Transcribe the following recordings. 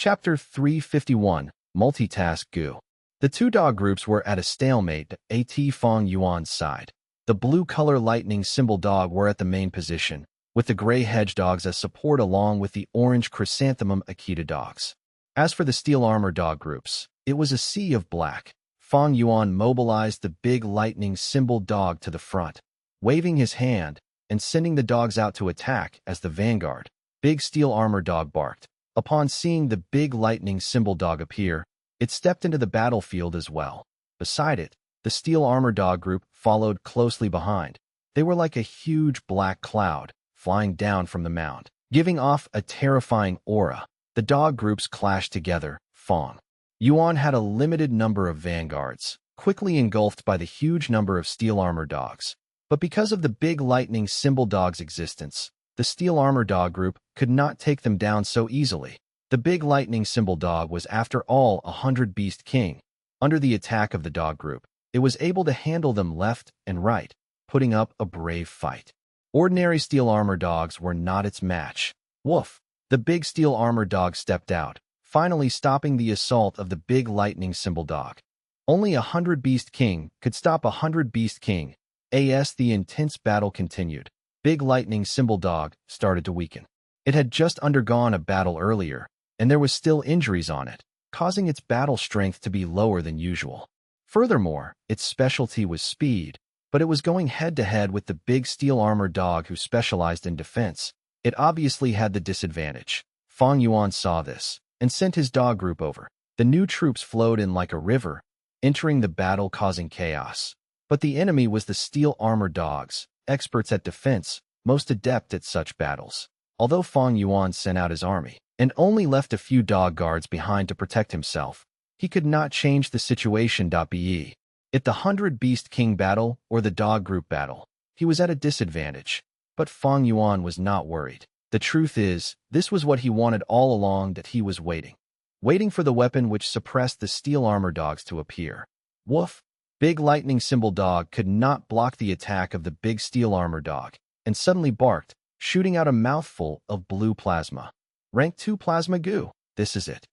Chapter 351, Multitask Gu. The two dog groups were at a stalemate at Fang Yuan's side. The blue-color lightning symbol dog were at the main position, with the gray hedge dogs as support along with the orange chrysanthemum Akita dogs. As for the steel armor dog groups, it was a sea of black. Fang Yuan mobilized the big lightning symbol dog to the front, waving his hand and sending the dogs out to attack as the vanguard. Big steel armor dog barked. Upon seeing the big lightning symbol dog appear, it stepped into the battlefield as well. Beside it, the steel armor dog group followed closely behind. They were like a huge black cloud flying down from the mound, giving off a terrifying aura. The dog groups clashed together. Fang Yuan had a limited number of vanguards, quickly engulfed by the huge number of steel armor dogs. But because of the big lightning symbol dog's existence, the steel armor dog group could not take them down so easily. The big lightning symbol dog was after all 100 beast king. Under the attack of the dog group, it was able to handle them left and right, putting up a brave fight. Ordinary steel armor dogs were not its match. Woof! The big steel armor dog stepped out, finally stopping the assault of the big lightning symbol dog. Only 100 beast king could stop 100 beast king. As the intense battle continued, big lightning symbol dog started to weaken. It had just undergone a battle earlier, and there was still injuries on it, causing its battle strength to be lower than usual. Furthermore, its specialty was speed, but it was going head-to-head with the big steel armor dog who specialized in defense. It obviously had the disadvantage. Fang Yuan saw this, and sent his dog group over. The new troops flowed in like a river, entering the battle causing chaos. But the enemy was the steel armor dogs, experts at defense, most adept at such battles. Although Fang Yuan sent out his army, and only left a few dog guards behind to protect himself, he could not change the situation. Be it the 100 Beast King battle or the dog group battle, he was at a disadvantage. But Fang Yuan was not worried. The truth is, this was what he wanted all along, that he was waiting for the weapon which suppressed the steel armor dogs to appear. Woof! Big lightning symbol dog could not block the attack of the big steel armor dog, and suddenly barked, shooting out a mouthful of blue plasma. Rank 2 plasma goo. This is it.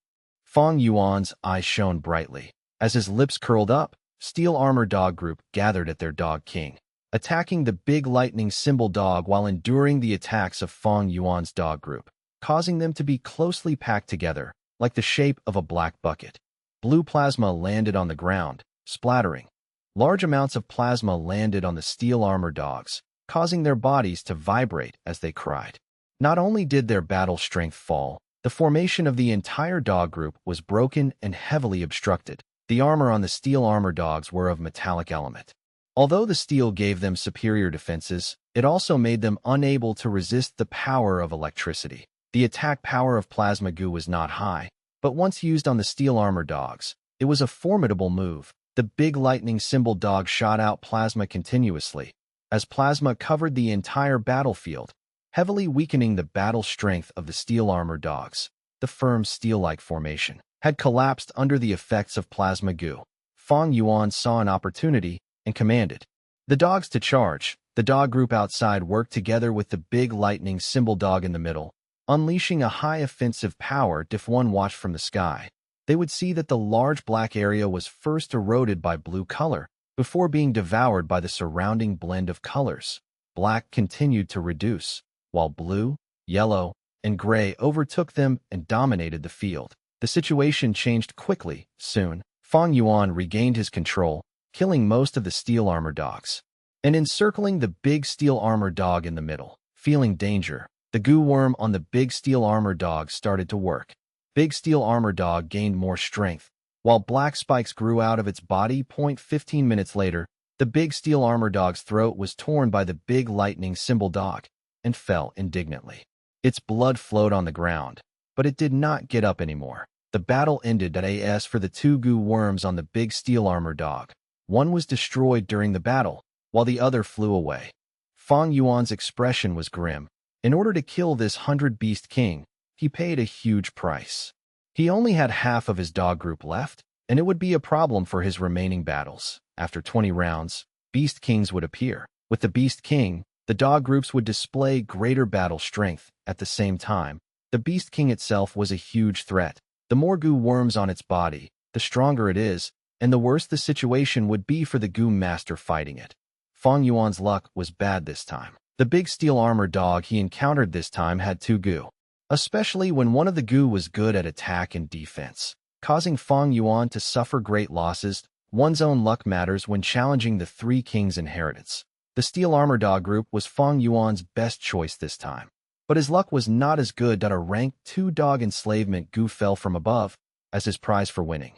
Fang Yuan's eyes shone brightly. As his lips curled up, steel armor dog group gathered at their dog king, attacking the big lightning symbol dog while enduring the attacks of Fang Yuan's dog group, causing them to be closely packed together, like the shape of a black bucket. Blue plasma landed on the ground, splattering. Large amounts of plasma landed on the steel armor dogs, causing their bodies to vibrate as they cried. Not only did their battle strength fall, the formation of the entire dog group was broken and heavily obstructed. The armor on the steel armor dogs were of metallic element. Although the steel gave them superior defenses, it also made them unable to resist the power of electricity. The attack power of plasma goo was not high, but once used on the steel armor dogs, it was a formidable move. The big lightning symbol dog shot out plasma continuously, as plasma covered the entire battlefield, heavily weakening the battle strength of the steel armor dogs. The firm steel-like formation had collapsed under the effects of plasma goo. Fang Yuan saw an opportunity and commanded the dogs to charge. The dog group outside worked together with the big lightning symbol dog in the middle, unleashing a high offensive power. If one watched from the sky, they would see that the large black area was first eroded by blue color, before being devoured by the surrounding blend of colors. Black continued to reduce, while blue, yellow, and gray overtook them and dominated the field. The situation changed quickly. Soon, Fang Yuan regained his control, killing most of the steel armor dogs, and encircling the big steel armor dog in the middle. Feeling danger, the goo worm on the big steel armor dog started to work. Big steel armor dog gained more strength, while black spikes grew out of its body. 15 minutes later, the big steel armor dog's throat was torn by the big lightning symbol dog, and fell indignantly. Its blood flowed on the ground, but it did not get up anymore. The battle ended. As for the two goo worms on the big steel armor dog, one was destroyed during the battle, while the other flew away. Fang Yuan's expression was grim. In order to kill this 100 beast king, he paid a huge price. He only had half of his dog group left, and it would be a problem for his remaining battles. After 20 rounds, beast kings would appear. With the beast king, the dog groups would display greater battle strength. At the same time, the beast king itself was a huge threat. The more goo worms on its body, the stronger it is, and the worse the situation would be for the goo master fighting it. Fang Yuan's luck was bad this time. The big steel armor dog he encountered this time had 2 goo, especially when one of the goo was good at attack and defense, causing Fang Yuan to suffer great losses. One's own luck matters when challenging the 3 kings' inheritance. The steel armor dog group was Fang Yuan's best choice this time, but his luck was not as good that a rank 2 dog enslavement goo fell from above as his prize for winning.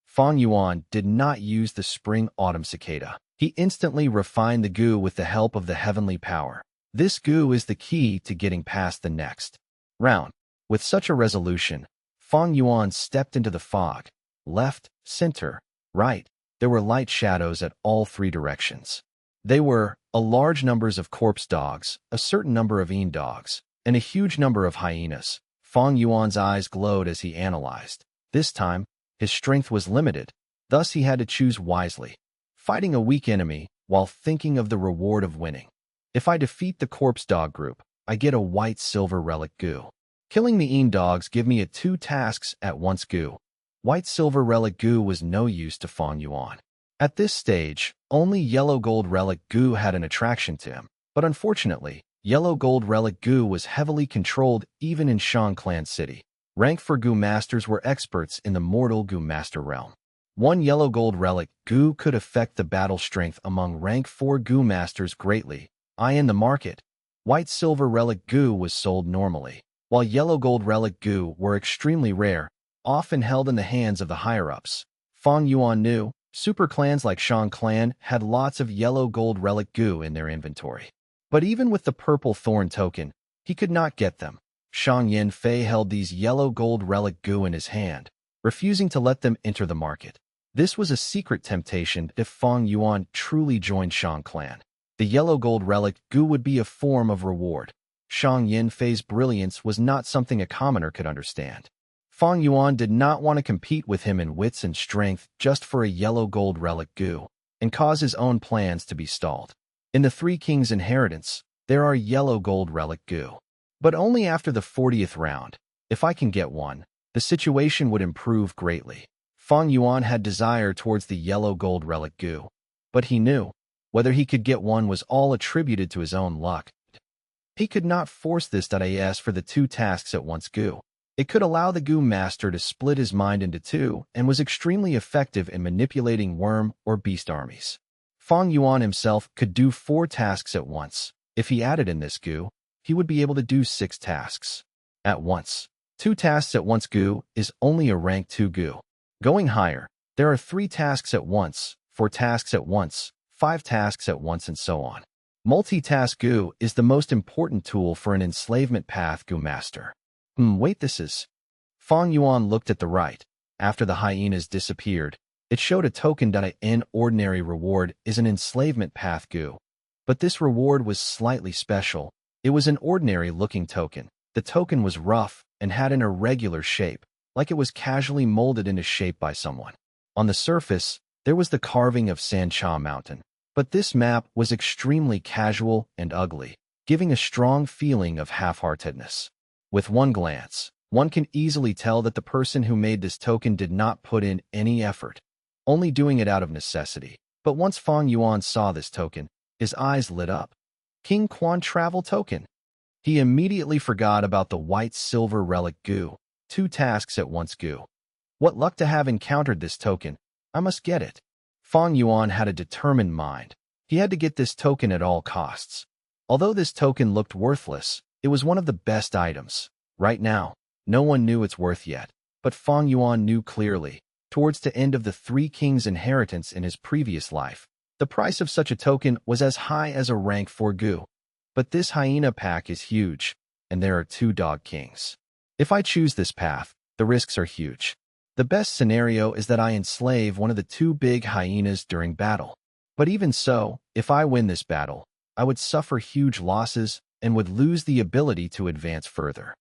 Fang Yuan did not use the spring autumn cicada. He instantly refined the goo with the help of the heavenly power. This goo is the key to getting past the next round. With such a resolution, Fang Yuan stepped into the fog. Left, center, right. There were light shadows at all 3 directions. They were a large numbers of corpse dogs, a certain number of een dogs, and a huge number of hyenas. Fang Yuan's eyes glowed as he analyzed. This time, his strength was limited, thus he had to choose wisely, fighting a weak enemy while thinking of the reward of winning. If I defeat the corpse dog group, I get a white silver relic goo. Killing the een dogs give me a 2 tasks at once goo. White silver relic goo was no use to Fang Yuan. At this stage, only yellow gold relic goo had an attraction to him, but unfortunately, yellow gold relic goo was heavily controlled even in Shang Clan City. Rank 4 goo masters were experts in the mortal goo master realm. 1 yellow gold relic goo could affect the battle strength among rank 4 goo masters greatly. In the market, white silver relic goo was sold normally, while yellow gold relic goo were extremely rare, often held in the hands of the higher-ups. Fang Yuan knew super clans like Shang Clan had lots of yellow gold relic goo in their inventory. But even with the purple thorn token, he could not get them. Shang Yin Fei held these yellow gold relic goo in his hand, refusing to let them enter the market. This was a secret temptation if Fang Yuan truly joined Shang Clan. The yellow gold relic goo would be a form of reward. Shang Yin Fei's brilliance was not something a commoner could understand. Fang Yuan did not want to compete with him in wits and strength just for a yellow gold relic goo, and cause his own plans to be stalled. In the 3 kings' inheritance, there are yellow gold relic goo, but only after the 40th round. If I can get one, the situation would improve greatly. Fang Yuan had desire towards the yellow gold relic goo, but he knew whether he could get one was all attributed to his own luck. He could not force this as for the 2 tasks at once goo. It could allow the goo master to split his mind into 2 and was extremely effective in manipulating worm or beast armies. Fang Yuan himself could do 4 tasks at once. If he added in this goo, he would be able to do 6 tasks at once. 2 tasks at once goo is only a rank 2 goo. Going higher, there are 3 tasks at once, 4 tasks at once, 5 tasks at once, and so on. Multitask goo is the most important tool for an enslavement path goo master. Wait, this is... Fang Yuan looked at the right. After the hyenas disappeared, it showed a token that an ordinary reward is an enslavement path goo. But this reward was slightly special. It was an ordinary-looking token. The token was rough and had an irregular shape, like it was casually molded into shape by someone. On the surface, there was the carving of Sancha Mountain, but this map was extremely casual and ugly, giving a strong feeling of half-heartedness. With one glance, one can easily tell that the person who made this token did not put in any effort, only doing it out of necessity. But once Fang Yuan saw this token, his eyes lit up. King Quan travel token. He immediately forgot about the white silver relic goo. 2 tasks at once goo. What luck to have encountered this token. I must get it. Fang Yuan had a determined mind. He had to get this token at all costs. Although this token looked worthless, it was one of the best items. Right now, no one knew its worth yet, but Fang Yuan knew clearly, towards the end of the 3 kings' inheritance in his previous life, the price of such a token was as high as a rank 4 goo. But this hyena pack is huge, and there are 2 dog kings. If I choose this path, the risks are huge. The best scenario is that I enslave one of the 2 big hyenas during battle. But even so, if I win this battle, I would suffer huge losses and would lose the ability to advance further.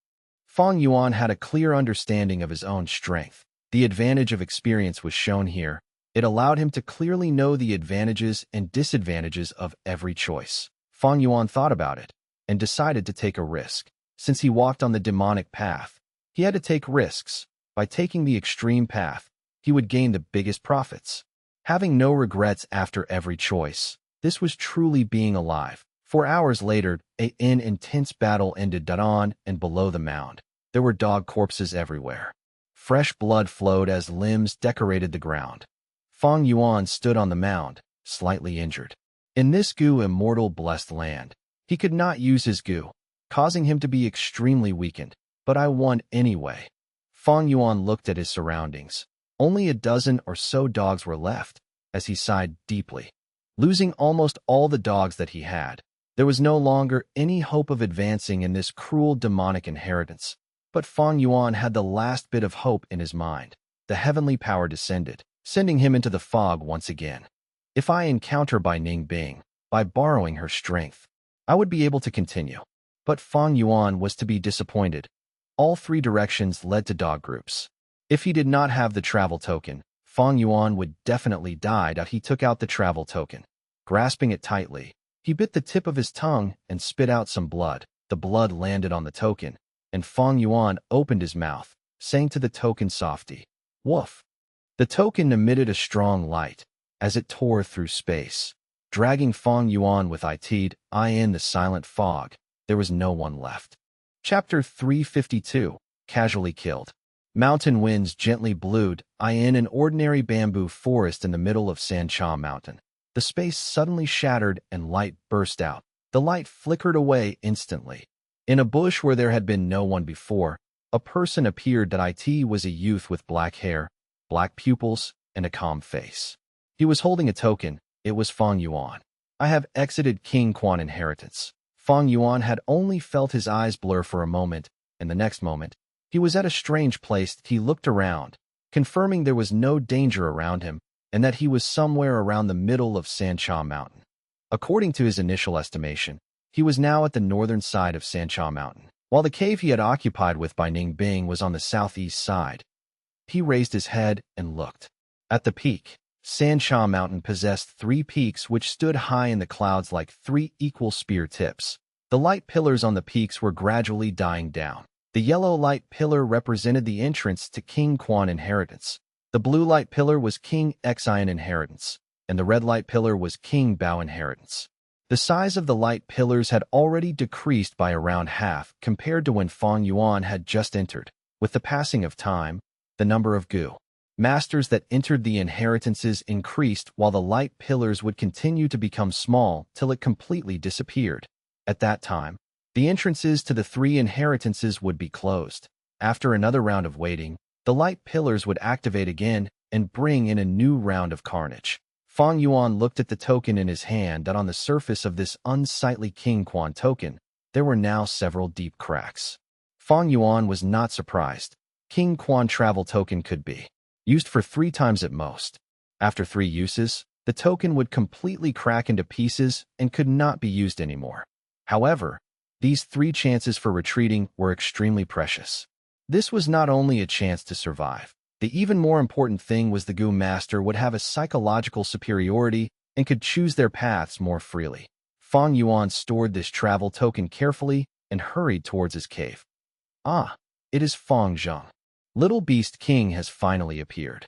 Fang Yuan had a clear understanding of his own strength. The advantage of experience was shown here. It allowed him to clearly know the advantages and disadvantages of every choice. Fang Yuan thought about it and decided to take a risk. Since he walked on the demonic path, he had to take risks. By taking the extreme path, he would gain the biggest profits. Having no regrets after every choice. This was truly being alive. 4 hours later, an intense battle ended on and below the mound. There were dog corpses everywhere. Fresh blood flowed as limbs decorated the ground. Fang Yuan stood on the mound, slightly injured. In this Gu immortal blessed land, he could not use his Gu, causing him to be extremely weakened. But I won anyway. Fang Yuan looked at his surroundings. Only a dozen or so dogs were left, as he sighed deeply. Losing almost all the dogs that he had, there was no longer any hope of advancing in this cruel demonic inheritance. But Fang Yuan had the last bit of hope in his mind. The heavenly power descended, sending him into the fog once again. If I encounter Bai Ningbing, by borrowing her strength, I would be able to continue. But Fang Yuan was to be disappointed. All three directions led to dog groups. If he did not have the travel token, Fang Yuan would definitely die. He took out the travel token. Grasping it tightly, he bit the tip of his tongue and spit out some blood. The blood landed on the token, and Fang Yuan opened his mouth, saying to the token softly, "Woof." The token emitted a strong light as it tore through space, dragging Fang Yuan with it in the silent fog. There was no one left. Chapter 352, Casually Killed. Mountain winds gently blew in an ordinary bamboo forest in the middle of Sancha Mountain. The space suddenly shattered and light burst out. The light flickered away instantly. In a bush where there had been no one before, a person appeared. It was a youth with black hair, black pupils, and a calm face. He was holding a token. It was Fang Yuan. I have exited King Quan inheritance. Fang Yuan had only felt his eyes blur for a moment, and the next moment, he was at a strange place. He looked around, confirming there was no danger around him, and that he was somewhere around the middle of Sancha Mountain. According to his initial estimation, he was now at the northern side of Sancha Mountain, while the cave he had occupied with Bai Ningbing was on the southeast side. He raised his head and looked. At the peak, Sancha Mountain possessed three peaks which stood high in the clouds like three equal spear tips. The light pillars on the peaks were gradually dying down. The yellow light pillar represented the entrance to King Quan inheritance. The blue light pillar was King Xian inheritance, and the red light pillar was King Bao inheritance. The size of the light pillars had already decreased by around half compared to when Fang Yuan had just entered. With the passing of time, the number of Gu masters that entered the inheritances increased while the light pillars would continue to become small till it completely disappeared. At that time, the entrances to the three inheritances would be closed. After another round of waiting, the light pillars would activate again and bring in a new round of carnage. Fang Yuan looked at the token in his hand. On the surface of this unsightly King Quan token, there were now several deep cracks. Fang Yuan was not surprised. King Quan travel token could be used for 3 times at most. After 3 uses, the token would completely crack into pieces and could not be used anymore. However, these 3 chances for retreating were extremely precious. This was not only a chance to survive. The even more important thing was the Gu Master would have a psychological superiority and could choose their paths more freely. Fang Yuan stored this travel token carefully and hurried towards his cave. Ah, it is Fang Zheng. Little Beast King has finally appeared.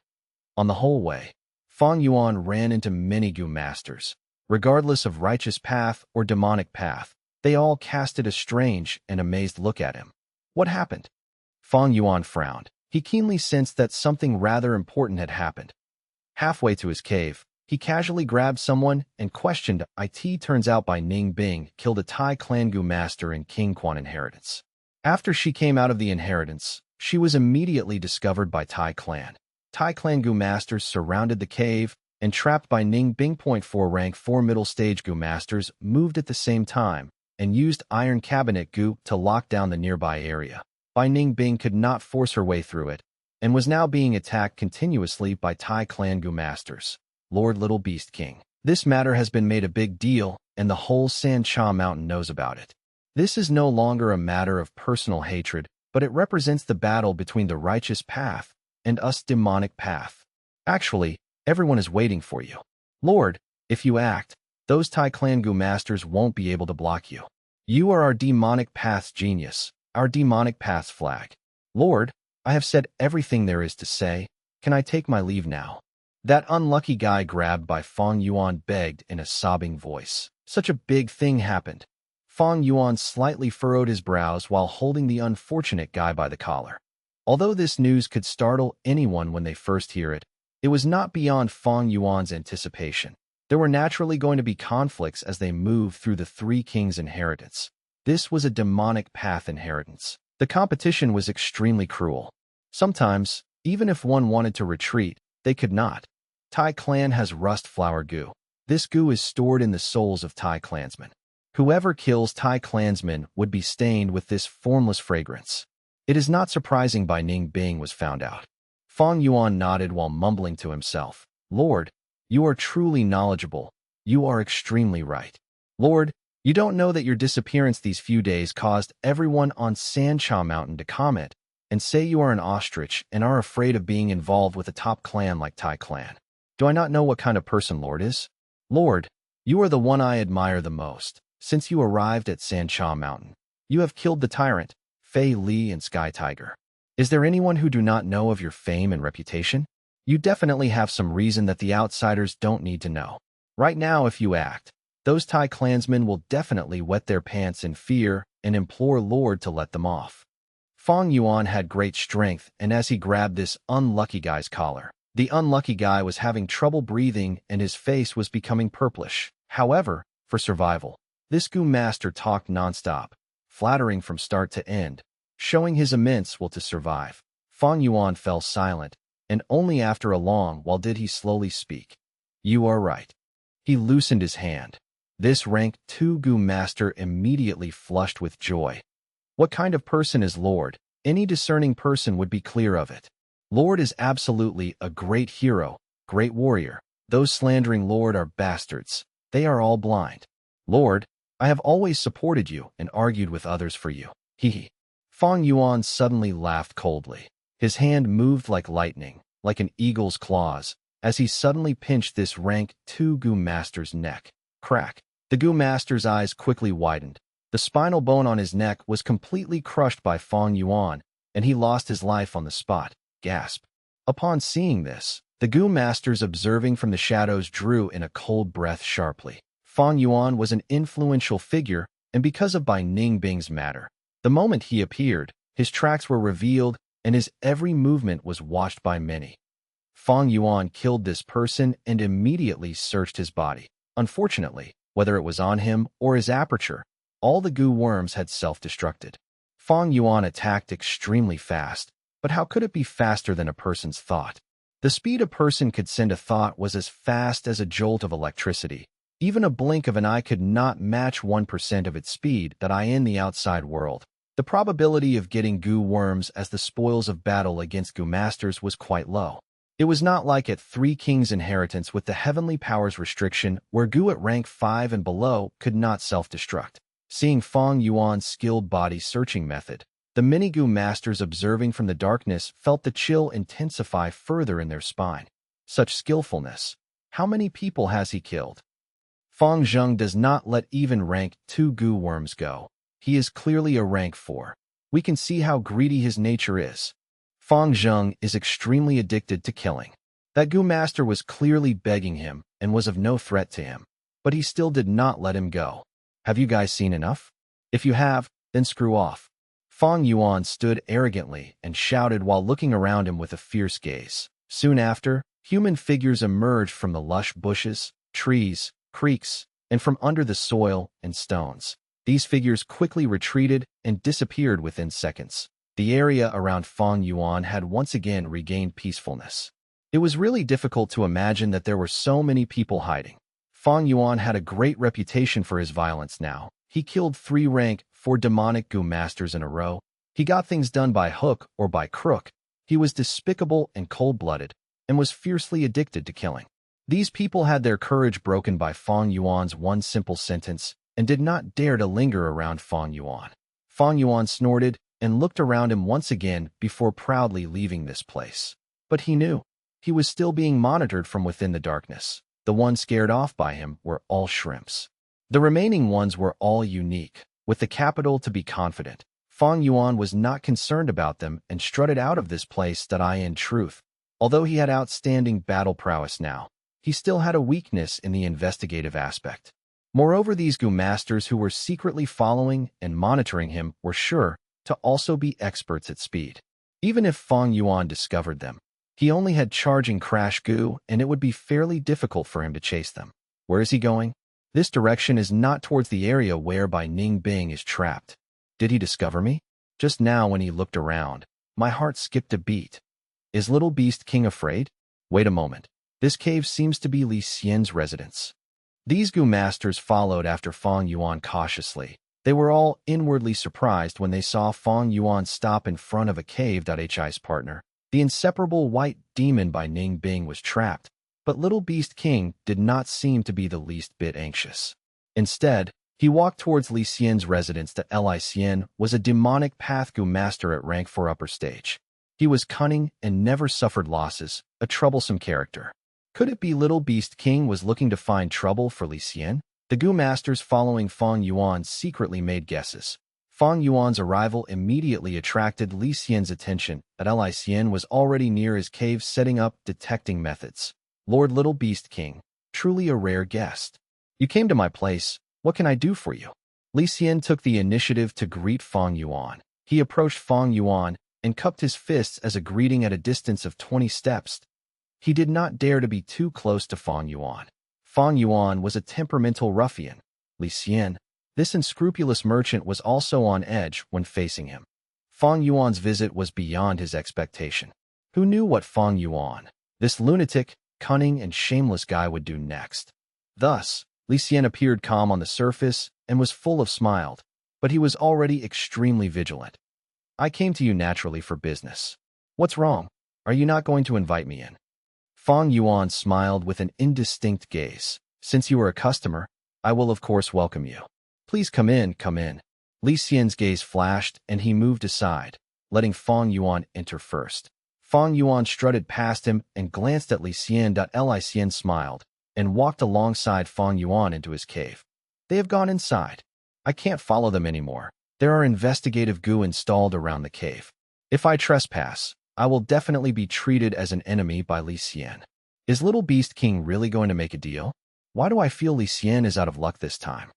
On the whole way, Fang Yuan ran into many Gu Masters. Regardless of righteous path or demonic path, they all casted a strange and amazed look at him. What happened? Fang Yuan frowned. He keenly sensed that something rather important had happened. Halfway to his cave, he casually grabbed someone and questioned. It turns out Bai Ningbing killed a Tai clan Gu Master in King Quan inheritance. After she came out of the inheritance, she was immediately discovered by Tai clan. Tai clan Gu Masters surrounded the cave and trapped Bai Ningbing. 4 rank 4 middle stage Gu Masters moved at the same time and used Iron Cabinet Gu to lock down the nearby area. Bai Ningbing could not force her way through it, and was now being attacked continuously by Tai clan Gu Masters. Lord Little Beast King. This matter has been made a big deal, and the whole Sancha Mountain knows about it. This is no longer a matter of personal hatred, but it represents the battle between the righteous path and us demonic path. Actually, everyone is waiting for you. Lord, if you act, those Tai clan Gu Masters won't be able to block you. You are our demonic path's genius. Our demonic path's flag. Lord, I have said everything there is to say. Can I take my leave now? That unlucky guy grabbed by Fang Yuan begged in a sobbing voice. Such a big thing happened. Fang Yuan slightly furrowed his brows while holding the unfortunate guy by the collar. Although this news could startle anyone when they first hear it, it was not beyond Fang Yuan's anticipation. There were naturally going to be conflicts as they moved through the Three Kings' inheritance. This was a demonic path inheritance. The competition was extremely cruel. Sometimes, even if one wanted to retreat, they could not. Tai clan has rust flower goo. This goo is stored in the souls of Tai clansmen. Whoever kills Tai clansmen would be stained with this formless fragrance. It is not surprising by Ning Bing was found out. Fang Yuan nodded while mumbling to himself. Lord, you are truly knowledgeable. You are extremely right. Lord, you don't know that your disappearance these few days caused everyone on Sancha Mountain to comment and say you are an ostrich and are afraid of being involved with a top clan like Tai clan. Do I not know what kind of person Lord is? Lord, you are the one I admire the most. Since you arrived at Sancha Mountain, you have killed the tyrant, Fei Li and Sky Tiger. Is there anyone who do not know of your fame and reputation? You definitely have some reason that the outsiders don't need to know. Right now, if you act, those Tai clansmen will definitely wet their pants in fear and implore Lord to let them off. Fang Yuan had great strength, and as he grabbed this unlucky guy's collar, the unlucky guy was having trouble breathing and his face was becoming purplish. However, for survival, this goo master talked nonstop, flattering from start to end, showing his immense will to survive. Fang Yuan fell silent, and only after a long while did he slowly speak. You are right. He loosened his hand. This rank 2 goo master immediately flushed with joy. What kind of person is Lord? Any discerning person would be clear of it. Lord is absolutely a great hero, great warrior. Those slandering Lord are bastards. They are all blind. Lord, I have always supported you and argued with others for you. Hee. Fang Yuan suddenly laughed coldly. His hand moved like lightning, like an eagle's claws, as he suddenly pinched this rank 2 goo master's neck. Crack. The goo master's eyes quickly widened. The spinal bone on his neck was completely crushed by Fang Yuan, and he lost his life on the spot. Gasp. Upon seeing this, the goo masters observing from the shadows drew in a cold breath sharply. Fang Yuan was an influential figure, and because of Bai Ningbing's matter, the moment he appeared, his tracks were revealed, and his every movement was watched by many. Fang Yuan killed this person and immediately searched his body. Unfortunately, whether it was on him or his aperture, all the goo worms had self-destructed. Fang Yuan attacked extremely fast, but how could it be faster than a person's thought? The speed a person could send a thought was as fast as a jolt of electricity. Even a blink of an eye could not match 1% of its speed that I in the outside world. The probability of getting goo worms as the spoils of battle against goo masters was quite low. It was not like at Three Kings' inheritance with the heavenly powers restriction where goo at rank 5 and below could not self-destruct. Seeing Fang Yuan's skilled body searching method, the many goo masters observing from the darkness felt the chill intensify further in their spine. Such skillfulness. How many people has he killed? Fang Zheng does not let even rank 2 goo worms go. He is clearly a rank 4. We can see how greedy his nature is. Fang Zheng is extremely addicted to killing. That goo master was clearly begging him and was of no threat to him, but he still did not let him go. Have you guys seen enough? If you have, then screw off. Fang Yuan stood arrogantly and shouted while looking around him with a fierce gaze. Soon after, human figures emerged from the lush bushes, trees, creeks, and from under the soil and stones. These figures quickly retreated and disappeared within seconds. The area around Fang Yuan had once again regained peacefulness. It was really difficult to imagine that there were so many people hiding. Fang Yuan had a great reputation for his violence now. He killed 3 rank 4 demonic goo masters in a row. He got things done by hook or by crook. He was despicable and cold-blooded, and was fiercely addicted to killing. These people had their courage broken by Fang Yuan's one simple sentence, and did not dare to linger around Fang Yuan. Fang Yuan snorted and looked around him once again before proudly leaving this place. But he knew. He was still being monitored from within the darkness. The ones scared off by him were all shrimps. The remaining ones were all unique, with the capital to be confident. Fang Yuan was not concerned about them and strutted out of this place that in truth. Although he had outstanding battle prowess now, he still had a weakness in the investigative aspect. Moreover, these Gu masters who were secretly following and monitoring him were sure to also be experts at speed. Even if Fang Yuan discovered them, he only had charging crash Gu, and it would be fairly difficult for him to chase them. Where is he going? This direction is not towards the area whereby Ning Bing is trapped. Did he discover me? Just now when he looked around, my heart skipped a beat. Is Little Beast King afraid? Wait a moment. This cave seems to be Li Xian's residence. These Gu masters followed after Fang Yuan cautiously. They were all inwardly surprised when they saw Fang Yuan stop in front of a cave. Hi's partner, the inseparable white demon by Ning Bing, was trapped, but Little Beast King did not seem to be the least bit anxious. Instead, he walked towards Li Xian's residence. Li Xian was a demonic path Gu master at rank 4 upper stage. He was cunning and never suffered losses, a troublesome character. Could it be Little Beast King was looking to find trouble for Li Xian? The Gu masters following Fang Yuan secretly made guesses. Fang Yuan's arrival immediately attracted Li Xian's attention, but Li Xian was already near his cave setting up detecting methods. Lord Little Beast King, truly a rare guest. You came to my place. What can I do for you? Li Xian took the initiative to greet Fang Yuan. He approached Fang Yuan and cupped his fists as a greeting at a distance of 20 steps. He did not dare to be too close to Fang Yuan. Fang Yuan was a temperamental ruffian. Li Xian, this unscrupulous merchant, was also on edge when facing him. Fang Yuan's visit was beyond his expectation. Who knew what Fang Yuan, this lunatic, cunning, and shameless guy, would do next? Thus, Li Xian appeared calm on the surface and was full of smiles, but he was already extremely vigilant. I came to you naturally for business. What's wrong? Are you not going to invite me in? Fang Yuan smiled with an indistinct gaze. Since you are a customer, I will of course welcome you. Please come in, come in. Li Xian's gaze flashed and he moved aside, letting Fang Yuan enter first. Fang Yuan strutted past him and glanced at Li Xian. Li Xian smiled and walked alongside Fang Yuan into his cave. They have gone inside. I can't follow them anymore. There are investigative Gu installed around the cave. If I trespass, I will definitely be treated as an enemy by Li Xian. Is Little Beast King really going to make a deal? Why do I feel Li Xian is out of luck this time?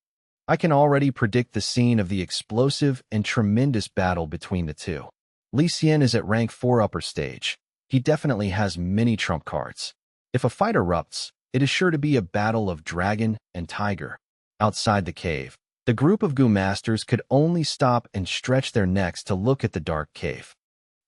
I can already predict the scene of the explosive and tremendous battle between the two. Li Xian is at rank 4 upper stage. He definitely has many trump cards. If a fight erupts, it is sure to be a battle of dragon and tiger. Outside the cave, the group of Gu masters could only stop and stretch their necks to look at the dark cave.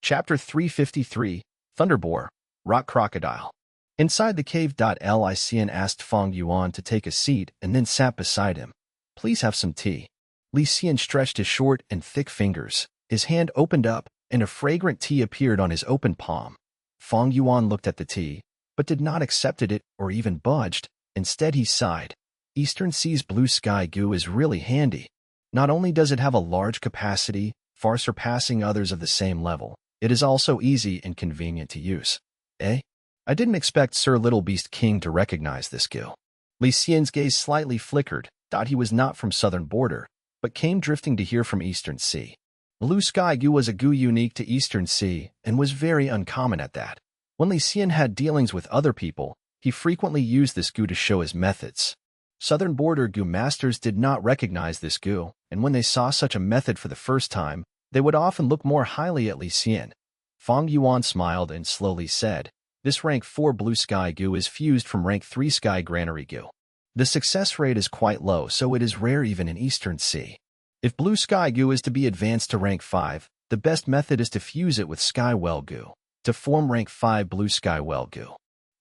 Chapter 353, Thunderboar, Rock Crocodile. Inside the cave. Li Xian asked Fang Yuan to take a seat and then sat beside him. Please have some tea. Li Xian stretched his short and thick fingers. His hand opened up, and a fragrant tea appeared on his open palm. Fang Yuan looked at the tea, but did not accept it or even budged. Instead, he sighed. Eastern Sea's blue sky Gu is really handy. Not only does it have a large capacity, far surpassing others of the same level, it is also easy and convenient to use. I didn't expect Sir Little Beast King to recognize this Gu. Li Xian's gaze slightly flickered. He was not from southern border, but came drifting to here from Eastern Sea. Blue Sky Gu was a Gu unique to Eastern Sea and was very uncommon at that. When Li Xian had dealings with other people, he frequently used this Gu to show his methods. Southern border Gu masters did not recognize this Gu, and when they saw such a method for the first time, they would often look more highly at Li Xian. Fang Yuan smiled and slowly said, this rank 4 Blue Sky Gu is fused from rank 3 Sky Granary Gu. The success rate is quite low, so it is rare even in Eastern Sea. If Blue Sky Gu is to be advanced to rank 5, the best method is to fuse it with Sky Well Gu, to form rank 5 Blue Sky Well Gu.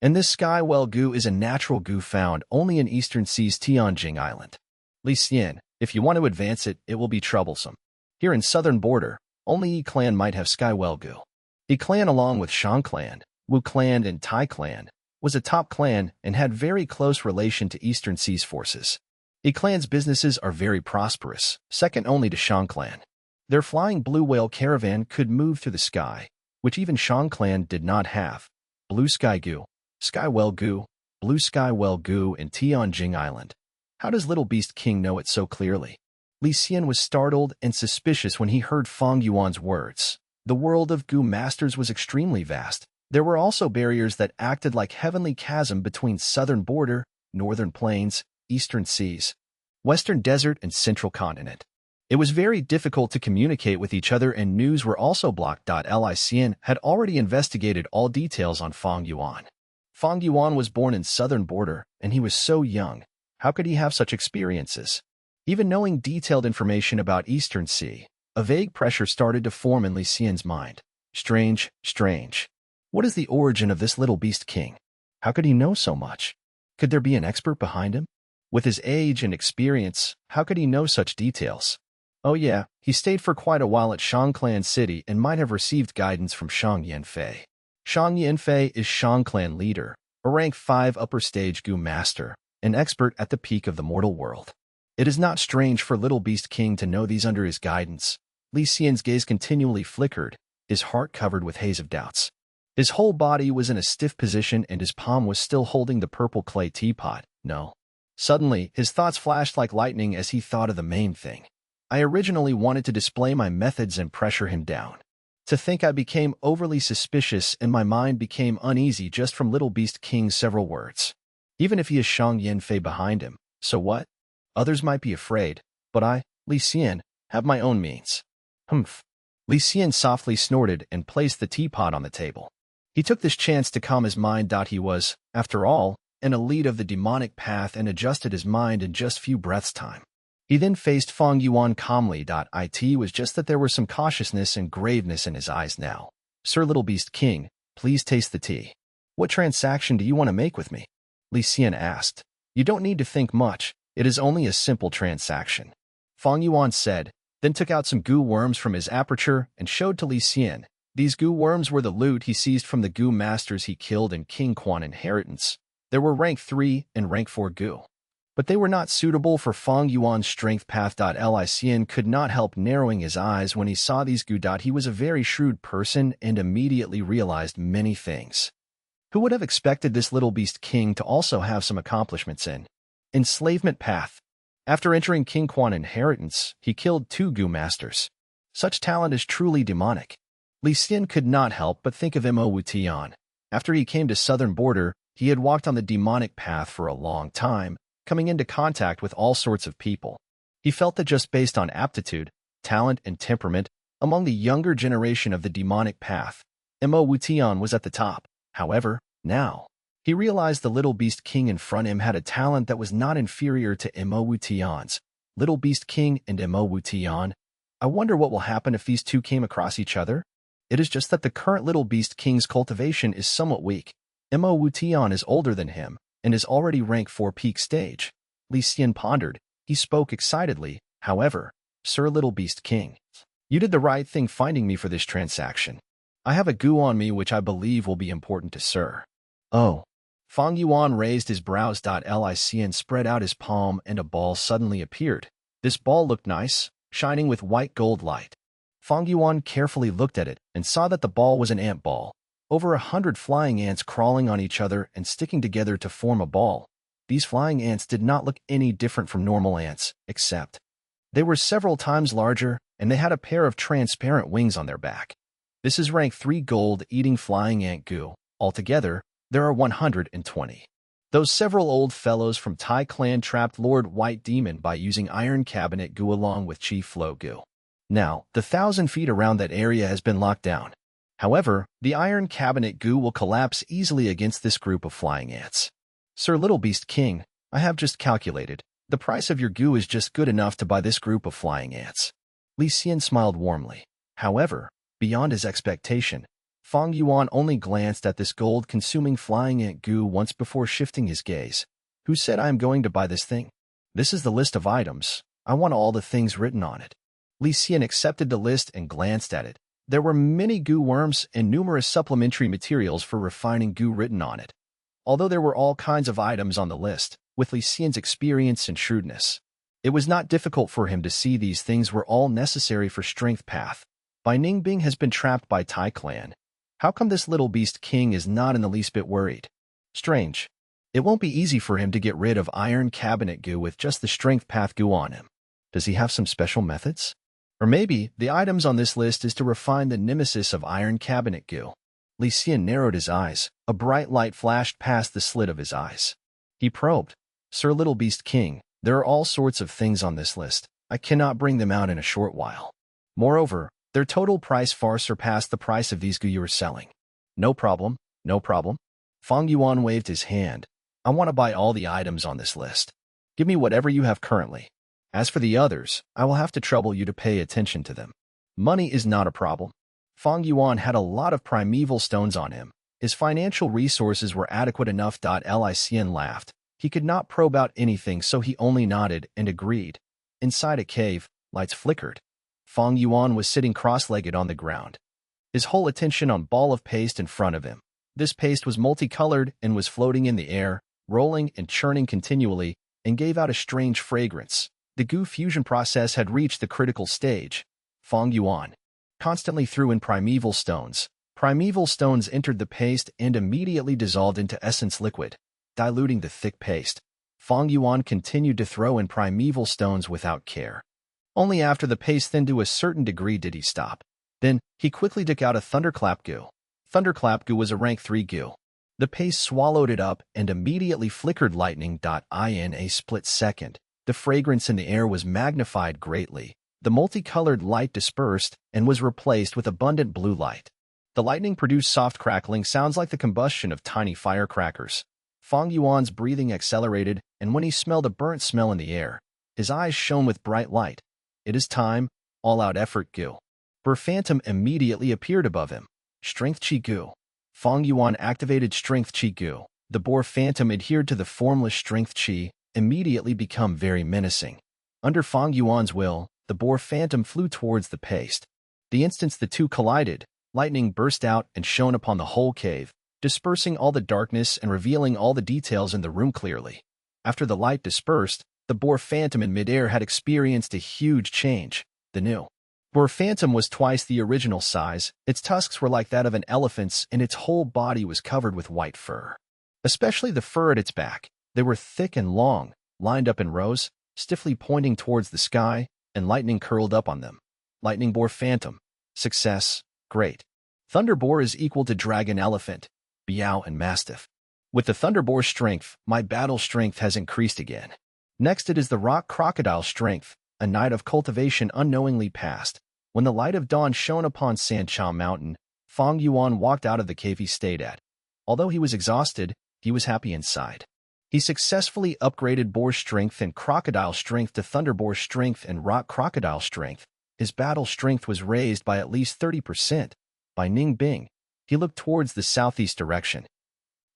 And this Sky Well Gu is a natural Gu found only in Eastern Sea's Tianjing Island. Li Xian, if you want to advance it, it will be troublesome. Here in southern border, only Yi clan might have Sky Well Gu. Yi clan along with Shang clan, Wu clan and Tai clan, was a top clan and had very close relation to Eastern Sea's forces. Yi clan's businesses are very prosperous, second only to Shang clan. Their flying blue whale caravan could move through the sky, which even Shang clan did not have. Blue Sky Gu, Sky Well Gu, Blue Sky Well Gu in Tianjing Island. How does Little Beast King know it so clearly? Li Xian was startled and suspicious when he heard Fang Yuan's words. The world of Gu masters was extremely vast. There were also barriers that acted like heavenly chasm between southern border, northern plains, eastern seas, western desert, and central continent. It was very difficult to communicate with each other, and news were also blocked. Li Xian had already investigated all details on Fang Yuan. Fang Yuan was born in southern border, and he was so young. How could he have such experiences? Even knowing detailed information about Eastern Sea, a vague pressure started to form in Li Xian's mind. Strange, strange. What is the origin of this little beast king? How could he know so much? Could there be an expert behind him? With his age and experience, how could he know such details? Oh yeah, he stayed for quite a while at Shangclan City and might have received guidance from Shang Yanfei. Shang Yanfei is Shangclan leader, a rank 5 upper stage Gu master, an expert at the peak of the mortal world. It is not strange for Little Beast King to know these under his guidance. Li Xian's gaze continually flickered, his heart covered with haze of doubts. His whole body was in a stiff position and his palm was still holding the purple clay teapot. No. Suddenly, his thoughts flashed like lightning as he thought of the main thing. I originally wanted to display my methods and pressure him down. To think I became overly suspicious and my mind became uneasy just from Little Beast King's several words. Even if he is Shang Yanfei behind him, so what? Others might be afraid, but I, Li Xian, have my own means. Humph. Li Xian softly snorted and placed the teapot on the table. He took this chance to calm his mind. He was, after all, an elite of the demonic path and adjusted his mind in just few breaths' time. He then faced Fang Yuan calmly. It was just that there was some cautiousness and graveness in his eyes now. Sir Little Beast King, please taste the tea. What transaction do you want to make with me? Li Xian asked. You don't need to think much. It is only a simple transaction. Fang Yuan said, then took out some Gu worms from his aperture and showed to Li Xian. These Gu worms were the loot he seized from the Gu masters he killed in King Quan inheritance. There were rank 3 and rank 4 Gu. But they were not suitable for Fang Yuan's strength path. Li Xian could not help narrowing his eyes when he saw these Gu. He was a very shrewd person and immediately realized many things. Who would have expected this Little Beast King to also have some accomplishments in enslavement path? After entering King Quan inheritance, he killed 2 Gu masters. Such talent is truly demonic. Li Xian could not help but think of Mo Wutian. After he came to southern border, he had walked on the demonic path for a long time, coming into contact with all sorts of people. He felt that just based on aptitude, talent, and temperament, among the younger generation of the demonic path, Mo Wutian was at the top. However, now, he realized the Little Beast King in front of him had a talent that was not inferior to Mo Wutian's. Little Beast King and Mo Wutian. I wonder what will happen if these two came across each other? It is just that the current Little Beast King's cultivation is somewhat weak. Mo Wutian is older than him and is already rank 4 peak stage. Li Xian pondered. He spoke excitedly. However, Sir Little Beast King, you did the right thing finding me for this transaction. I have a Gu on me which I believe will be important to Sir. Oh. Fang Yuan raised his brows. Li Xian spread out his palm and a ball suddenly appeared. This ball looked nice, shining with white gold light. Fang Yuan carefully looked at it and saw that the ball was an ant ball. Over 100 flying ants crawling on each other and sticking together to form a ball. These flying ants did not look any different from normal ants, except they were several times larger and they had a pair of transparent wings on their back. This is rank 3 gold-eating flying ant Gu. Altogether, there are 120. Those several old fellows from Tai clan trapped Lord White Demon by using Iron Cabinet Gu along with Chief Flow Gu. Now, the 1,000 feet around that area has been locked down. However, the Iron Cabinet Gu will collapse easily against this group of flying ants. Sir Little Beast King, I have just calculated. The price of your Gu is just good enough to buy this group of flying ants. Li Xian smiled warmly. However, beyond his expectation, Fang Yuan only glanced at this gold-consuming flying ant Gu once before shifting his gaze. Who said I am going to buy this thing? This is the list of items. I want all the things written on it. Li Xian accepted the list and glanced at it. There were many Gu worms and numerous supplementary materials for refining Gu written on it. Although there were all kinds of items on the list, with Li Xian's experience and shrewdness, it was not difficult for him to see these things were all necessary for strength path. Bai Ningbing has been trapped by Tai clan. How come this Little Beast King is not in the least bit worried? Strange. It won't be easy for him to get rid of Iron Cabinet Gu with just the strength path Gu on him. Does he have some special methods? Or maybe the items on this list is to refine the nemesis of iron cabinet goo. Li Xian narrowed his eyes. A bright light flashed past the slit of his eyes. He probed. Sir Little Beast King, there are all sorts of things on this list. I cannot bring them out in a short while. Moreover, their total price far surpassed the price of these goo you are selling. No problem, no problem. Fang Yuan waved his hand. I want to buy all the items on this list. Give me whatever you have currently. As for the others, I will have to trouble you to pay attention to them. Money is not a problem. Fang Yuan had a lot of primeval stones on him. His financial resources were adequate enough. Li Xian laughed. He could not probe out anything, so he only nodded and agreed. Inside a cave, lights flickered. Fang Yuan was sitting cross-legged on the ground, his whole attention on a ball of paste in front of him. This paste was multicolored and was floating in the air, rolling and churning continually, and gave out a strange fragrance. The goo fusion process had reached the critical stage. Fang Yuan constantly threw in primeval stones. Primeval stones entered the paste and immediately dissolved into essence liquid, diluting the thick paste. Fang Yuan continued to throw in primeval stones without care. Only after the paste thinned to a certain degree did he stop. Then, he quickly took out a thunderclap goo. Thunderclap goo was a rank 3 goo. The paste swallowed it up and immediately flickered lightning. In a split second, the fragrance in the air was magnified greatly. The multicolored light dispersed and was replaced with abundant blue light. The lightning produced soft crackling sounds like the combustion of tiny firecrackers. Fang Yuan's breathing accelerated, and when he smelled a burnt smell in the air, his eyes shone with bright light. It is time, all-out effort goo. Boar Phantom immediately appeared above him. Strength Chi goo. Fang Yuan activated Strength Chi goo. The Boar Phantom adhered to the formless Strength Chi, immediately become very menacing. Under Fang Yuan's will, the Boar Phantom flew towards the paste. The instant the two collided, lightning burst out and shone upon the whole cave, dispersing all the darkness and revealing all the details in the room clearly. After the light dispersed, the Boar Phantom in midair had experienced a huge change. The new Boar Phantom was twice the original size. Its tusks were like that of an elephant's, and its whole body was covered with white fur. Especially the fur at its back. They were thick and long, lined up in rows, stiffly pointing towards the sky, and lightning curled up on them. Lightning Boar Phantom. Success. Great. Thunder Boar is equal to Dragon Elephant, Biao and Mastiff. With the Thunder Boar strength, my battle strength has increased again. Next it is the Rock Crocodile strength. A night of cultivation unknowingly passed. When the light of dawn shone upon Sancha Mountain, Fang Yuan walked out of the cave he stayed at. Although he was exhausted, he was happy inside. He successfully upgraded Boar Strength and Crocodile Strength to Thunder Boar Strength and Rock Crocodile Strength. His battle strength was raised by at least 30%. By Ning Bing, he looked towards the southeast direction.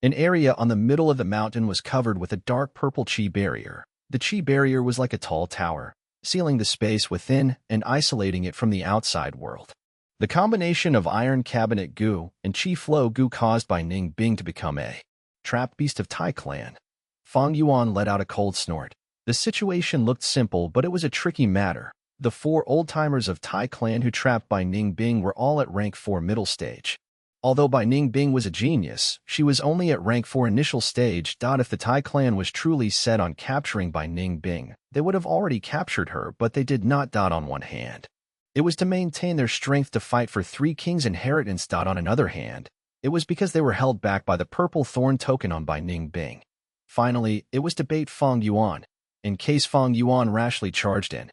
An area on the middle of the mountain was covered with a dark purple chi barrier. The chi barrier was like a tall tower, sealing the space within and isolating it from the outside world. The combination of iron cabinet goo and chi flow goo caused by Ning Bing to become a trapped beast of Tai clan. Fang Yuan let out a cold snort. The situation looked simple, but it was a tricky matter. The 4 old-timers of Tai clan who trapped by Ning Bing were all at rank 4 middle stage. Although Bai Ning Bing was a genius, she was only at rank 4 initial stage. If the Tai clan was truly set on capturing Bai Ning Bing, they would have already captured her, but they did not. On one hand, it was to maintain their strength to fight for 3 kings' inheritance. On another hand, it was because they were held back by the purple thorn token on Bai Ning Bing. Finally, it was to bait Fang Yuan, in case Fang Yuan rashly charged in.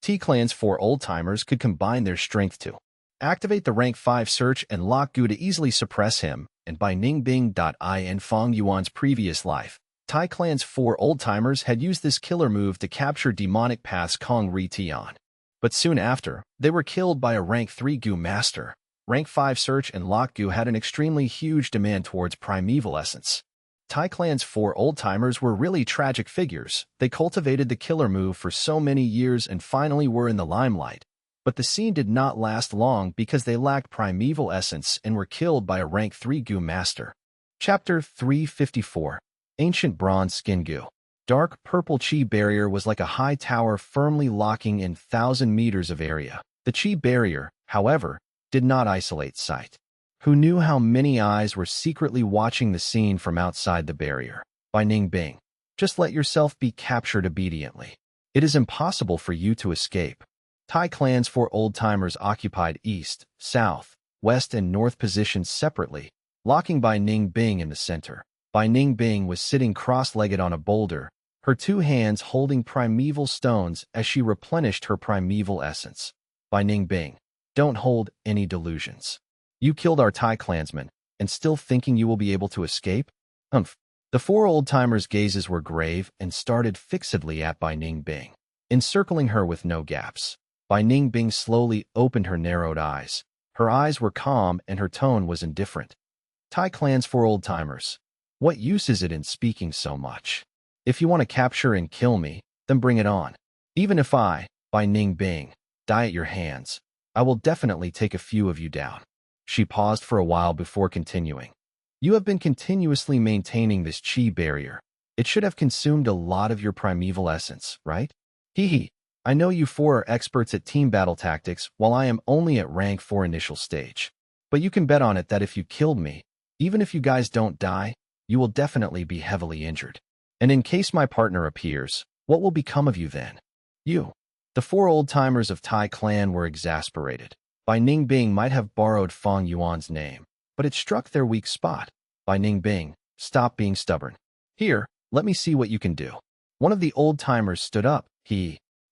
T-Clan's 4 old-timers could combine their strength to activate the rank 5 search and lock goo to easily suppress him, and by Ning Bing. In Fang Yuan's previous life, Tai Clan's 4 old-timers had used this killer move to capture demonic paths Kong Ri Tian. But soon after, they were killed by a rank 3 goo master. Rank 5 search and lock goo had an extremely huge demand towards primeval essence. Tai Clan's 4 old-timers were really tragic figures. They cultivated the killer move for so many years and finally were in the limelight. But the scene did not last long because they lacked primeval essence and were killed by a rank 3 goo master. Chapter 354. Ancient Bronze Skin Goo. Dark purple chi barrier was like a high tower firmly locking in 1,000 meters of area. The chi barrier, however, did not isolate sight. Who knew how many eyes were secretly watching the scene from outside the barrier? By Ning Bing. Just let yourself be captured obediently. It is impossible for you to escape. Tai clan's 4 old-timers occupied east, south, west, and north positions separately, locking Bai Ning Bing in the center. Bai Ning Bing was sitting cross-legged on a boulder, her 2 hands holding primeval stones as she replenished her primeval essence. Bai Ning Bing, don't hold any delusions. You killed our Tai clansmen, and still thinking you will be able to escape? Humph. The 4 old-timers' gazes were grave and started fixedly at Bai Ning Bing, encircling her with no gaps. Bai Ning Bing slowly opened her narrowed eyes. Her eyes were calm and her tone was indifferent. Tai clan's 4 old-timers. What use is it in speaking so much? If you want to capture and kill me, then bring it on. Even if I, Bai Ning Bing, die at your hands, I will definitely take a few of you down. She paused for a while before continuing. You have been continuously maintaining this chi barrier. It should have consumed a lot of your primeval essence, right? Hee hee. I know you 4 are experts at team battle tactics, while I am only at rank 4 initial stage. But you can bet on it that if you killed me, even if you guys don't die, you will definitely be heavily injured. And in case my partner appears, what will become of you then? You. The 4 old-timers of Tai clan were exasperated. Bai Ning Bing might have borrowed Fang Yuan's name, but it struck their weak spot. Bai Ning Bing, stop being stubborn. Here, let me see what you can do. One of the old-timers stood up.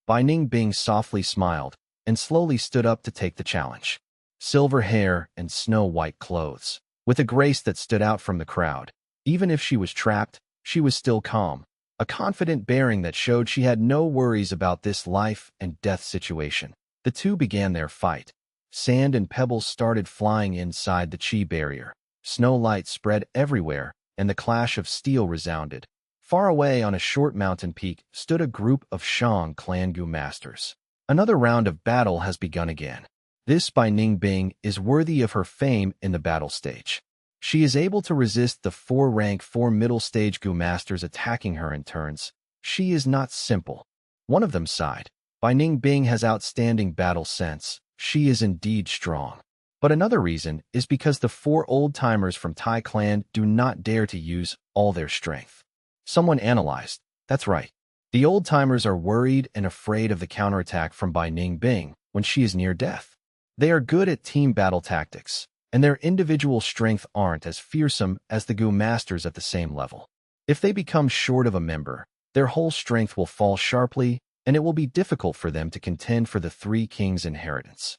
Bai Ning Bing softly smiled and slowly stood up to take the challenge. Silver hair and snow-white clothes, with a grace that stood out from the crowd. Even if she was trapped, she was still calm, a confident bearing that showed she had no worries about this life and death situation. The 2 began their fight. Sand and pebbles started flying inside the chi barrier. Snow light spread everywhere, and the clash of steel resounded. Far away on a short mountain peak stood a group of Shang clan Gu masters. Another round of battle has begun again. This Bai Ning Bing is worthy of her fame in the battle stage. She is able to resist the 4 rank 4 middle stage Gu masters attacking her in turns. She is not simple. One of them sighed. Bai Ning Bing has outstanding battle sense. She is indeed strong. But another reason is because the 4 old-timers from Tai clan do not dare to use all their strength. Someone analyzed. That's right. The old-timers are worried and afraid of the counterattack from Bai Ning Bing when she is near death. They are good at team battle tactics, and their individual strength aren't as fearsome as the Gu masters at the same level. If they become short of a member, their whole strength will fall sharply, and it will be difficult for them to contend for the 3 kings' inheritance.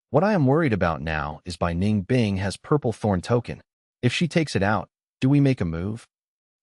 What I am worried about now is Bai Ning Bing has purple thorn token. If she takes it out, do we make a move?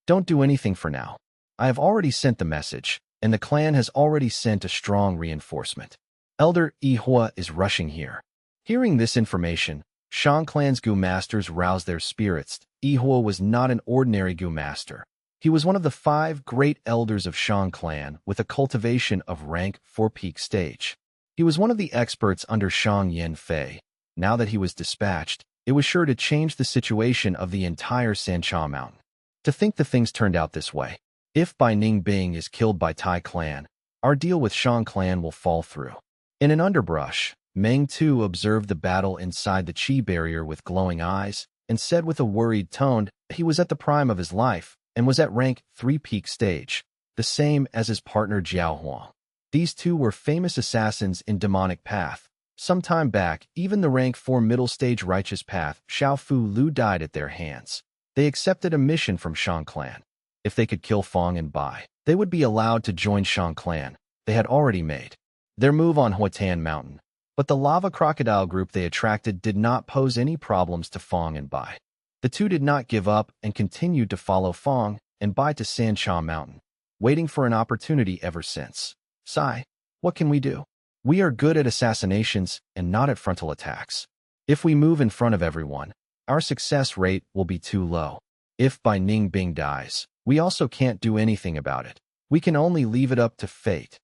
Don't do anything for now. I have already sent the message, and the clan has already sent a strong reinforcement. Elder Yihua is rushing here. Hearing this information, Shang clan's Gu masters roused their spirits. Yihua was not an ordinary Gu master. He was one of the 5 great elders of Shang clan with a cultivation of rank 4 peak stage. He was one of the experts under Shang Yan Fei. Now that he was dispatched, it was sure to change the situation of the entire Sancha Mountain. To think the things turned out this way. If Bai Ning Bing is killed by Tai clan, our deal with Shang clan will fall through. In an underbrush, Meng Tu observed the battle inside the chi barrier with glowing eyes and said with a worried tone he was at the prime of his life and was at rank 3 peak stage, the same as his partner Jiao Huang. These 2 were famous assassins in demonic path. Some time back, even the rank 4 middle stage righteous path Xiao Fu Lu died at their hands. They accepted a mission from Shang clan. If they could kill Feng and Bai, they would be allowed to join Shang clan. They had already made their move on Huatan Mountain, but the lava crocodile group they attracted did not pose any problems to Feng and Bai. The 2 did not give up and continued to follow Feng and Bai to Sancha Mountain, waiting for an opportunity ever since. Sai, what can we do? We are good at assassinations and not at frontal attacks. If we move in front of everyone, our success rate will be too low. If Bai Ning Bing dies, we also can't do anything about it. We can only leave it up to fate.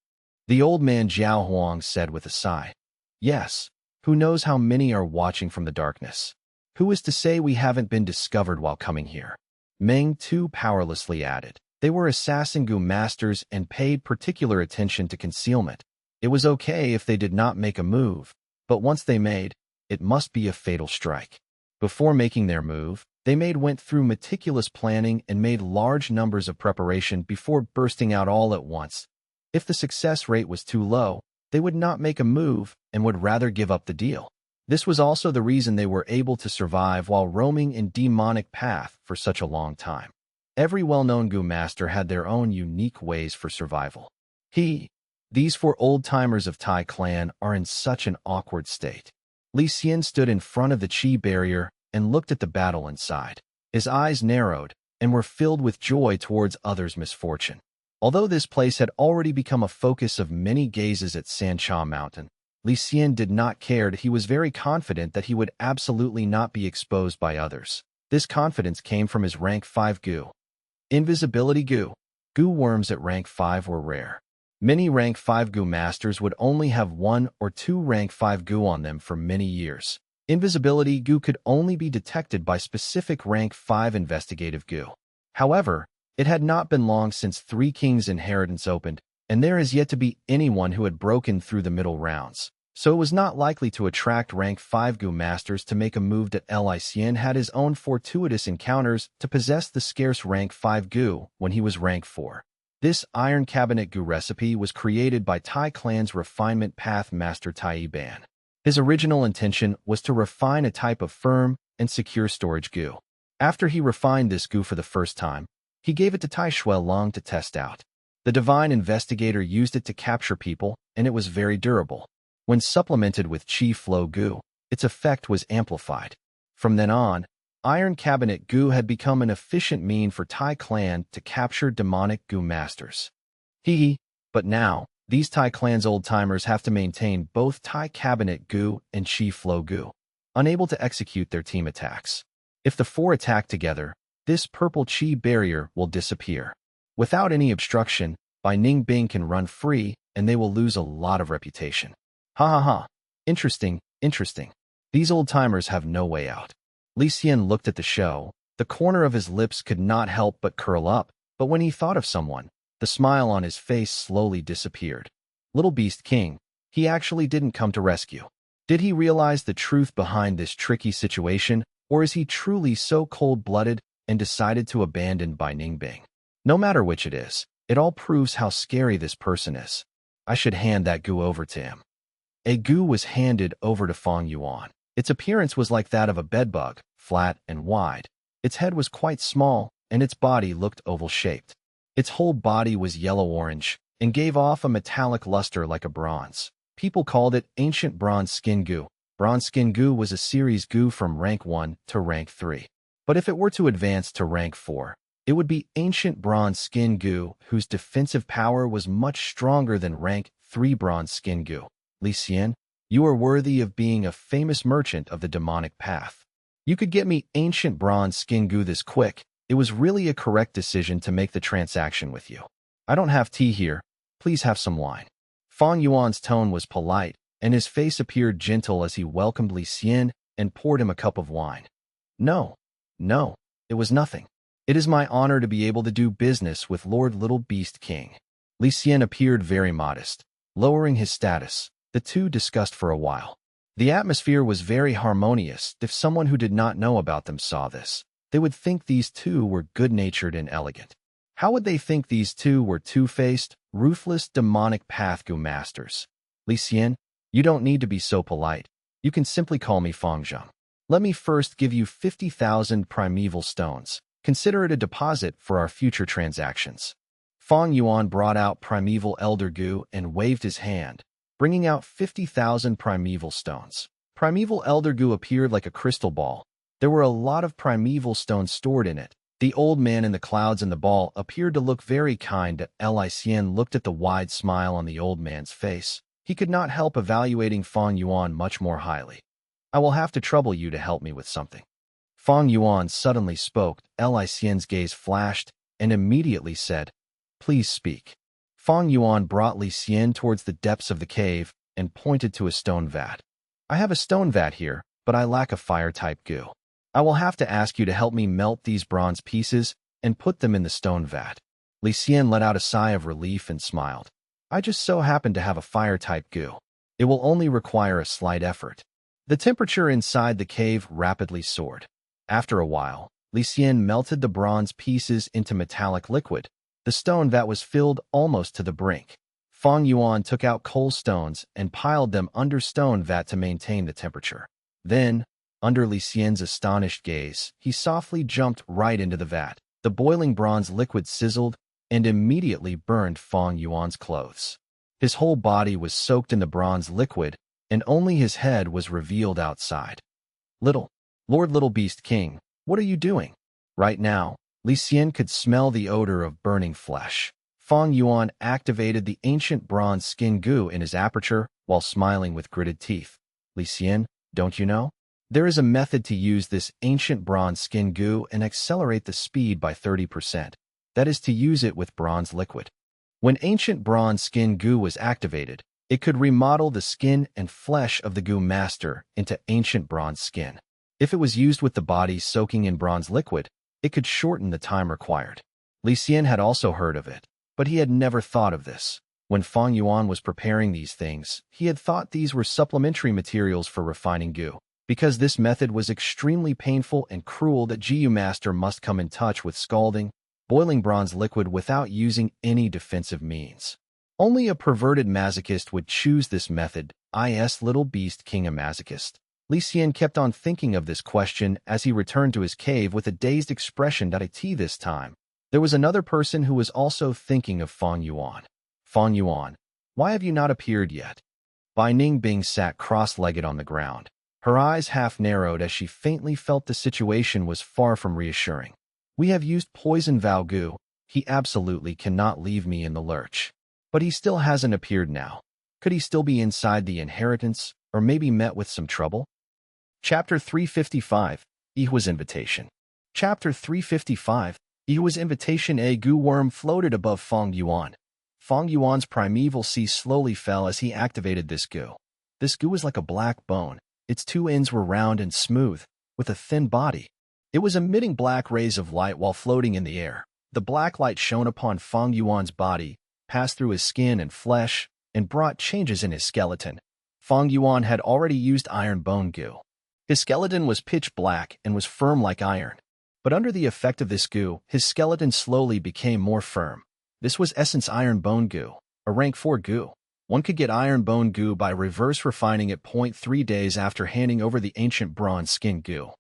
The old man Jiao Huang said with a sigh. Yes, who knows how many are watching from the darkness? Who is to say we haven't been discovered while coming here? Meng Tu powerlessly added. They were assassin Gu masters and paid particular attention to concealment. It was okay if they did not make a move, but once they made, it must be a fatal strike. Before making their move, they went through meticulous planning and made large numbers of preparation before bursting out all at once. If the success rate was too low, they would not make a move and would rather give up the deal. This was also the reason they were able to survive while roaming in demonic path for such a long time. Every well-known Gu master had their own unique ways for survival. These four old-timers of Tai clan are in such an awkward state. Li Xian stood in front of the Qi barrier and looked at the battle inside. His eyes narrowed and were filled with joy towards others' misfortune. Although this place had already become a focus of many gazes at Sancha Mountain, Li Xian did not care. He was very confident that he would absolutely not be exposed by others. This confidence came from his rank 5 Gu. Invisibility Gu. Gu worms at rank 5 were rare. Many rank 5 Gu masters would only have 1 or 2 rank 5 Gu on them for many years. Invisibility Gu could only be detected by specific rank 5 investigative Gu. However, it had not been long since 3 Kings' inheritance opened, and there is yet to be anyone who had broken through the middle rounds. So it was not likely to attract rank 5 Gu masters to make a move that Li Xian had his own fortuitous encounters to possess the scarce rank 5 Gu when he was rank 4. This Iron Cabinet Gu recipe was created by Tai Clan's Refinement Path Master Tai Ban. His original intention was to refine a type of firm and secure storage Gu. After he refined this Gu for the first time, he gave it to Tai Shuelong to test out. The Divine Investigator used it to capture people, and it was very durable. When supplemented with Qi Flow Gu, its effect was amplified. From then on, Iron Cabinet Gu had become an efficient mean for Tai Clan to capture demonic Gu masters. But now, these Tai Clan's old-timers have to maintain both Tai Cabinet Gu and Qi Flow Gu, unable to execute their team attacks. If the 4 attack together, this purple Qi barrier will disappear. Without any obstruction, Bai Ningbing can run free, and they will lose a lot of reputation. Ha ha ha. Interesting. These old-timers have no way out. Li Xian looked at the show. The corner of his lips could not help but curl up, but when he thought of someone, the smile on his face slowly disappeared. Little Beast King, he actually didn't come to rescue. Did he realize the truth behind this tricky situation, or is he truly so cold-blooded and decided to abandon Bai Ningbing? No matter which it is, it all proves how scary this person is. I should hand that Gu over to him. A Gu was handed over to Fang Yuan. Its appearance was like that of a bedbug, flat and wide. Its head was quite small, and its body looked oval-shaped. Its whole body was yellow-orange and gave off a metallic luster like a bronze. People called it Ancient Bronze Skin Gu. Bronze Skin Gu was a series Gu from rank 1 to rank 3. But if it were to advance to rank 4, it would be Ancient Bronze Skin Gu, whose defensive power was much stronger than rank 3 Bronze Skin Gu. Li Xian, you are worthy of being a famous merchant of the demonic path. You could get me Ancient Bronze Skin Gu this quick. It was really a correct decision to make the transaction with you. I don't have tea here. Please have some wine. Fang Yuan's tone was polite, and his face appeared gentle as he welcomed Li Xian and poured him a cup of wine. No, it was nothing. It is my honor to be able to do business with Lord Little Beast King. Li Xian appeared very modest, lowering his status. The two discussed for a while. The atmosphere was very harmonious. If someone who did not know about them saw this, they would think these two were good-natured and elegant. How would they think these two were two-faced, ruthless, demonic path Gu masters? Li Xian, you don't need to be so polite. You can simply call me Fang Zheng. Let me first give you 50,000 primeval stones. Consider it a deposit for our future transactions. Fang Yuan brought out primeval elder Gu and waved his hand, bringing out 50,000 primeval stones. Primeval elder Gu appeared like a crystal ball. There were a lot of primeval stones stored in it. The old man in the clouds and the ball appeared to look very kind. Li Xian looked at the wide smile on the old man's face. He could not help evaluating Fang Yuan much more highly. I will have to trouble you to help me with something. Fang Yuan suddenly spoke. Li Xian's gaze flashed and immediately said, Please speak. Fang Yuan brought Li Xian towards the depths of the cave and pointed to a stone vat. I have a stone vat here, but I lack a fire-type Gu. I will have to ask you to help me melt these bronze pieces and put them in the stone vat. Li Xian let out a sigh of relief and smiled. I just so happen to have a fire-type Gu. It will only require a slight effort. The temperature inside the cave rapidly soared. After a while, Li Xian melted the bronze pieces into metallic liquid. The stone vat was filled almost to the brink. Fang Yuan took out coal stones and piled them under stone vat to maintain the temperature. Then, under Li Xian's astonished gaze, he softly jumped right into the vat. The boiling bronze liquid sizzled and immediately burned Fang Yuan's clothes. His whole body was soaked in the bronze liquid, and only his head was revealed outside. Little Beast King, what are you doing? Right now, Li Xian could smell the odor of burning flesh. Fang Yuan activated the ancient bronze skin goo in his aperture while smiling with gritted teeth. Li Xian, don't you know? There is a method to use this ancient bronze skin goo and accelerate the speed by 30%. That is to use it with bronze liquid. When ancient bronze skin goo was activated, it could remodel the skin and flesh of the goo master into ancient bronze skin. If it was used with the body soaking in bronze liquid, it could shorten the time required. Li Xian had also heard of it, but he had never thought of this. When Fang Yuan was preparing these things, he had thought these were supplementary materials for refining goo. Because this method was extremely painful and cruel, that Jiu Master must come in touch with scalding, boiling bronze liquid without using any defensive means. Only a perverted masochist would choose this method. Little Beast King a masochist? Li Xian kept on thinking of this question as he returned to his cave with a dazed expression. This time, there was another person who was also thinking of Fang Yuan. Fang Yuan, why have you not appeared yet? Bai Ningbing sat cross-legged on the ground. Her eyes half narrowed as she faintly felt the situation was far from reassuring. We have used poison Val Gu. He absolutely cannot leave me in the lurch. But he still hasn't appeared now. Could he still be inside the inheritance, or maybe met with some trouble? Chapter 355, Yihua's Invitation. Chapter 355, Yihua's Invitation. A goo worm floated above Fang Yuan. Fang Yuan's primeval sea slowly fell as he activated this goo. This goo was like a black bone. Its two ends were round and smooth, with a thin body. It was emitting black rays of light while floating in the air. The black light shone upon Fang Yuan's body, passed through his skin and flesh, and brought changes in his skeleton. Fang Yuan had already used iron bone goo. His skeleton was pitch black and was firm like iron. But under the effect of this goo, his skeleton slowly became more firm. This was Essence Iron Bone Goo, a rank 4 goo. One could get iron bone goo by reverse refining it. 3 days after handing over the ancient bronze skin goo,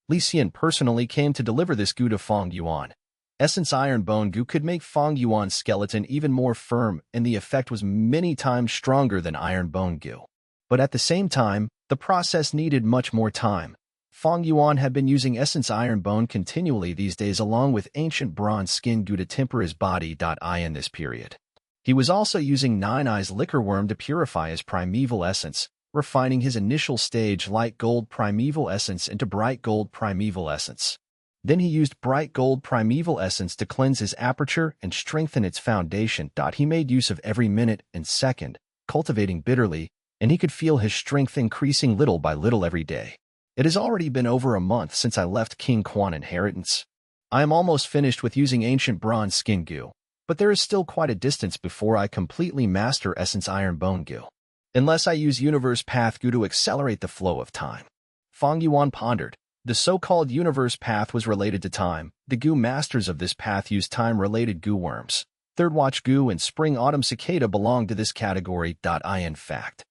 Li Xian personally came to deliver this goo to Fang Yuan. Essence Iron Bone Goo could make Fang Yuan's skeleton even more firm, and the effect was many times stronger than Iron Bone Goo. But at the same time, the process needed much more time. Fang Yuan had been using Essence Iron Bone continually these days along with ancient bronze skin goo to temper his body. In this period, he was also using Nine Eyes Liquor Worm to purify his primeval essence, refining his initial stage light gold primeval essence into bright gold primeval essence. Then he used bright gold primeval essence to cleanse his aperture and strengthen its foundation. He made use of every minute and second, cultivating bitterly, and he could feel his strength increasing little by little every day. It has already been over a month since I left King Quan Inheritance. I am almost finished with using ancient bronze skin goo, but there is still quite a distance before I completely master Essence Iron Bone Goo. Unless I use Universe Path Goo to accelerate the flow of time. Fang Yuan pondered. The so-called Universe Path was related to time. The goo masters of this path used time-related goo worms. Third Watch Goo and Spring Autumn Cicada belonged to this category. In fact,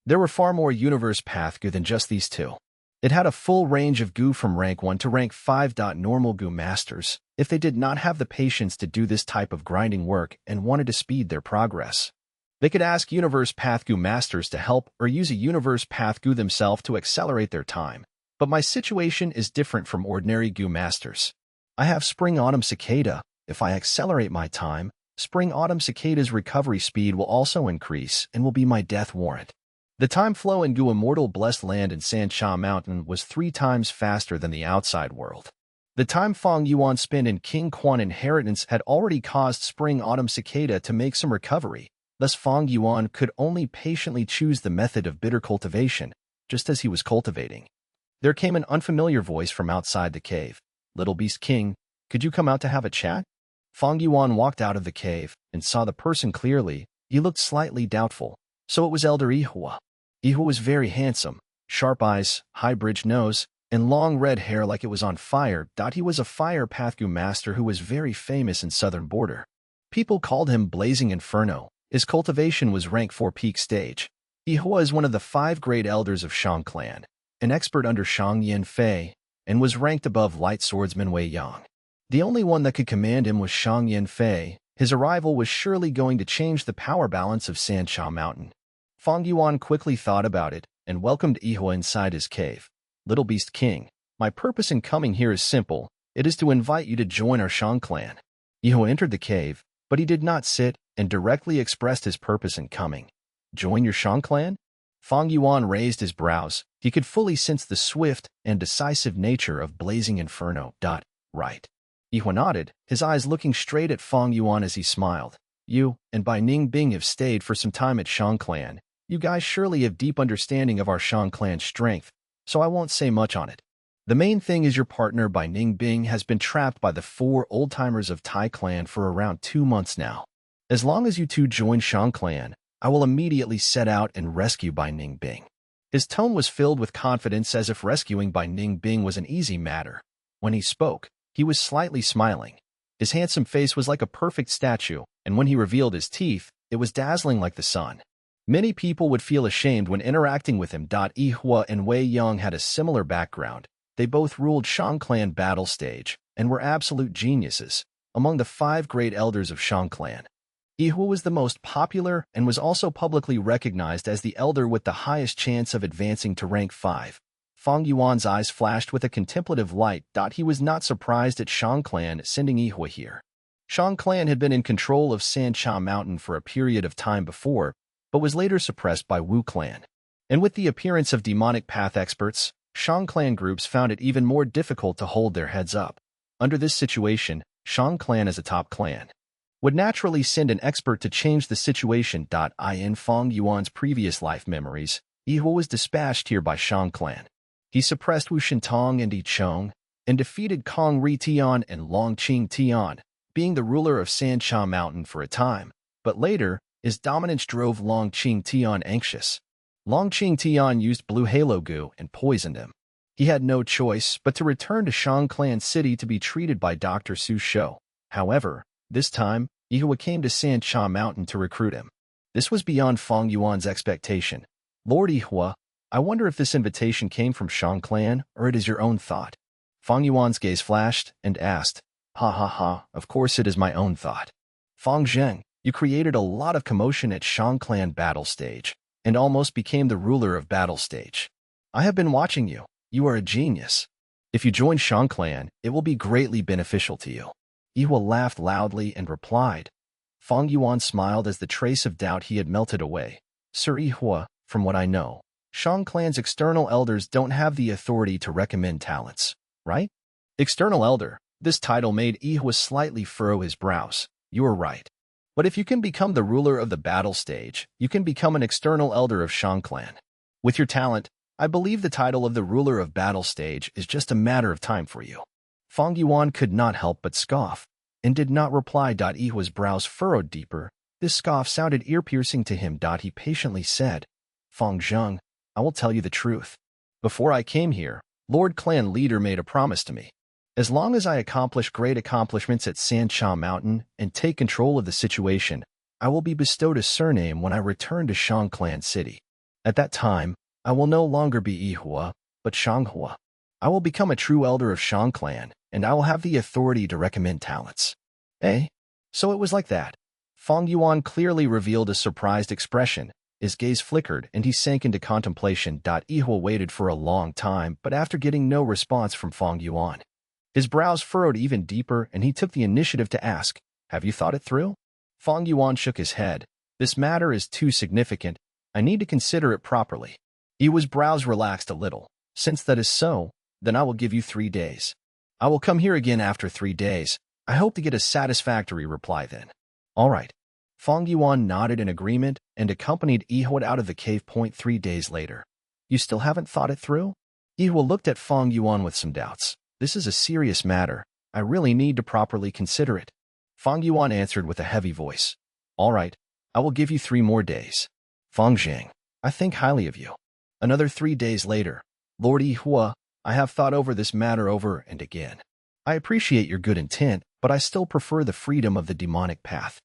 there were far more Universe Path Goo than just these two. It had a full range of goo from rank 1 to rank 5. Normal goo masters, if they did not have the patience to do this type of grinding work and wanted to speed their progress, they could ask Universe Path Goo masters to help or use a Universe Path Goo themselves to accelerate their time. But my situation is different from ordinary goo masters. I have Spring Autumn Cicada. If I accelerate my time, Spring Autumn Cicada's recovery speed will also increase and will be my death warrant. The time flow in Goo Immortal Blessed Land and Sancha Mountain was 3 times faster than the outside world. The time Fang Yuan spent in King Quan Inheritance had already caused Spring Autumn Cicada to make some recovery. Thus Fang Yuan could only patiently choose the method of bitter cultivation, just as he was cultivating. There came an unfamiliar voice from outside the cave. Little Beast King, could you come out to have a chat? Fang Yuan walked out of the cave and saw the person clearly. He looked slightly doubtful. So it was Elder Yihua. Yihua was very handsome, sharp eyes, high-bridged nose, and long red hair like it was on fire. He was a fire path goo master who was very famous in southern border. People called him Blazing Inferno. His cultivation was rank 4 peak stage. Yihua is one of the 5 great elders of Shang clan, an expert under Shang Yin Fei, and was ranked above light swordsman Wei Yang. The only one that could command him was Shang Yin Fei. His arrival was surely going to change the power balance of Sancha Mountain. Fang Yuan quickly thought about it and welcomed Yihua inside his cave. Little Beast King, my purpose in coming here is simple. It is to invite you to join our Shang clan. Yihua entered the cave, but he did not sit and directly expressed his purpose in coming. Join your Shang clan? Fang Yuan raised his brows. He could fully sense the swift and decisive nature of Blazing Inferno. Right. Yihua nodded, his eyes looking straight at Fang Yuan as he smiled. You and Bai Ning Bing have stayed for some time at Shang clan. You guys surely have deep understanding of our Shang clan's strength, so I won't say much on it. The main thing is your partner Bai Ning Bing has been trapped by the 4 old-timers of Tai clan for around 2 months now. As long as you two join Shang clan, I will immediately set out and rescue Bai Ning Bing. His tone was filled with confidence as if rescuing Bai Ning Bing was an easy matter. When he spoke, he was slightly smiling. His handsome face was like a perfect statue, and when he revealed his teeth, it was dazzling like the sun. Many people would feel ashamed when interacting with him. Yihua and Wei Yang had a similar background. They both ruled Shang clan battle stage and were absolute geniuses, among the 5 great elders of Shang clan. Yihua was the most popular and was also publicly recognized as the elder with the highest chance of advancing to rank 5. Fang Yuan's eyes flashed with a contemplative light. He was not surprised at Shang clan sending Yihua here. Shang clan had been in control of Sancha Mountain for a period of time before, but was later suppressed by Wu clan. And with the appearance of demonic path experts, Shang clan groups found it even more difficult to hold their heads up. Under this situation, Shang clan as a top clan would naturally send an expert to change the situation. In Fang Yuan's previous life memories, Yihua was dispatched here by Shang clan. He suppressed Wu Shintong and Yi Chong, and defeated Kong Ri Tian and Long Qing Tian, being the ruler of Sancha Mountain for a time, but later, his dominance drove Long Qing Tian anxious. Long Qing Tian used blue halo goo and poisoned him. He had no choice but to return to Shang clan city to be treated by Dr. Su Shou. However, this time, Yihua came to Sancha Mountain to recruit him. This was beyond Fang Yuan's expectation. Lord Yihua, I wonder if this invitation came from Shang clan or it is your own thought. Fang Yuan's gaze flashed and asked, Ha ha ha, of course it is my own thought. Fang Zheng, you created a lot of commotion at Shang clan battle stage, and almost became the ruler of battle stage. I have been watching you. You are a genius. If you join Shang clan, it will be greatly beneficial to you. Yihua laughed loudly and replied. Fang Yuan smiled as the trace of doubt he had melted away. Sir Yihua, from what I know, Shang clan's external elders don't have the authority to recommend talents, right? External elder, this title made Yihua slightly furrow his brows. You are right. But if you can become the ruler of the battle stage, you can become an external elder of Shang clan. With your talent, I believe the title of the ruler of battle stage is just a matter of time for you. Fang Yuan could not help but scoff, and did not reply. Yihua's brows furrowed deeper. This scoff sounded ear-piercing to him. He patiently said, Fang Zheng, I will tell you the truth. Before I came here, Lord Clan Leader made a promise to me. As long as I accomplish great accomplishments at Sancha Mountain and take control of the situation, I will be bestowed a surname when I return to Shang Clan City. At that time, I will no longer be Yihua, but Shanghua. I will become a true elder of Shang Clan, and I will have the authority to recommend talents. Eh? So it was like that. Fang Yuan clearly revealed a surprised expression. His gaze flickered, and he sank into contemplation. Yihua waited for a long time, but after getting no response from Fang Yuan, his brows furrowed even deeper, and he took the initiative to ask, Have you thought it through? Fang Yuan shook his head. This matter is too significant. I need to consider it properly. Yihua's brows relaxed a little. Since that is so, then I will give you 3 days. I will come here again after 3 days. I hope to get a satisfactory reply then. All right. Fang Yuan nodded in agreement and accompanied Yihua out of the cave. 3 days later. You still haven't thought it through? Yihua looked at Fang Yuan with some doubts. This is a serious matter. I really need to properly consider it. Fang Yuan answered with a heavy voice. All right. I will give you 3 more days. Fang Zheng, I think highly of you. Another 3 days later. Lord Yihua, I have thought over this matter over and again. I appreciate your good intent, but I still prefer the freedom of the demonic path.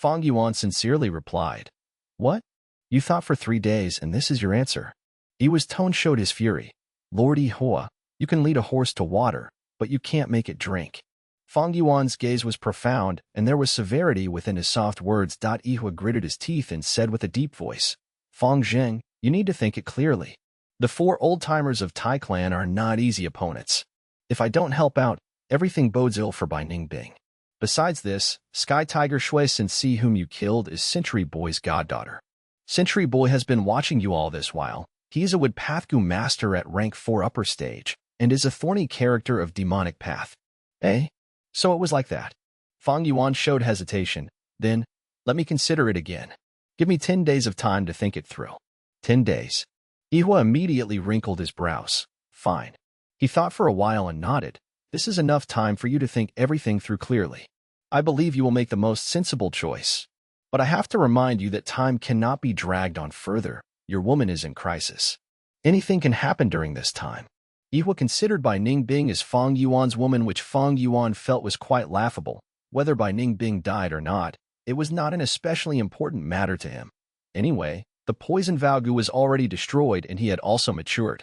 Fang Yuan sincerely replied. What? You thought for 3 days and this is your answer? Yihua's tone showed his fury. Lord Yihua, you can lead a horse to water, but you can't make it drink. Fang Yuan's gaze was profound, and there was severity within his soft words. Yihua gritted his teeth and said with a deep voice, Fang Zheng, you need to think it clearly. The 4 old-timers of Tai Clan are not easy opponents. If I don't help out, everything bodes ill for Bai Ningbing. Besides this, Sky Tiger Shui Sensi, whom you killed, is Century Boy's goddaughter. Century Boy has been watching you all this while. He is a Wood Pathgu master at rank 4 upper stage, and is a thorny character of demonic path. Eh? So it was like that. Fang Yuan showed hesitation. Then, let me consider it again. Give me 10 days of time to think it through. 10 days. Yihua immediately wrinkled his brows. Fine. He thought for a while and nodded. This is enough time for you to think everything through clearly. I believe you will make the most sensible choice. But I have to remind you that time cannot be dragged on further. Your woman is in crisis. Anything can happen during this time. Yihua considered Bai Ningbing as Fang Yuan's woman, which Fang Yuan felt was quite laughable. Whether Bai Ningbing died or not, it was not an especially important matter to him. Anyway, the poison Valgu was already destroyed and he had also matured.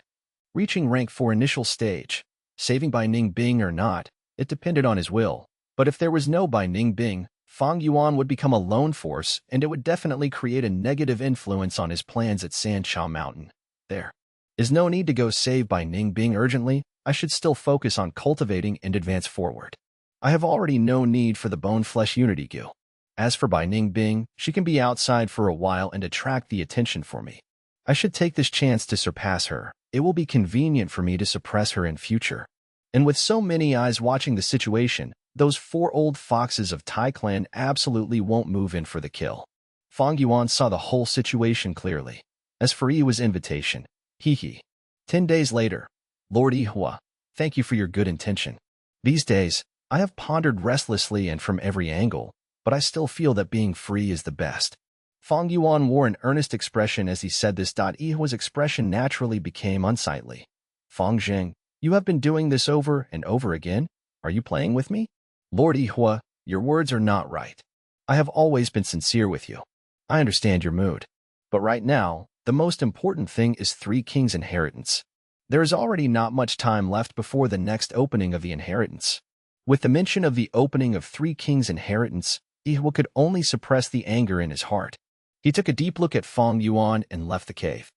Reaching rank 4 initial stage, saving Bai Ningbing or not, it depended on his will. But if there was no Bai Ningbing, Fang Yuan would become a lone force, and it would definitely create a negative influence on his plans at Sanchao Mountain. There is no need to go save Bai Ningbing urgently. I should still focus on cultivating and advance forward. I have already no need for the bone-flesh unity Gu. As for Bai Ningbing, she can be outside for a while and attract the attention for me. I should take this chance to surpass her. It will be convenient for me to suppress her in future. And with so many eyes watching the situation, those 4 old foxes of Tai Clan absolutely won't move in for the kill. Fang Yuan saw the whole situation clearly. As for Yihua's invitation, hee. 10 days later, Lord Yihua, thank you for your good intention. These days, I have pondered restlessly and from every angle, but I still feel that being free is the best. Fang Yuan wore an earnest expression as he said this. Yihua's expression naturally became unsightly. Fang Zheng, you have been doing this over and over again? Are you playing with me? Lord Yihua, your words are not right. I have always been sincere with you. I understand your mood. But right now, the most important thing is 3 Kings' inheritance. There is already not much time left before the next opening of the inheritance. With the mention of the opening of 3 Kings' inheritance, Yihua could only suppress the anger in his heart. He took a deep look at Fang Yuan and left the cave.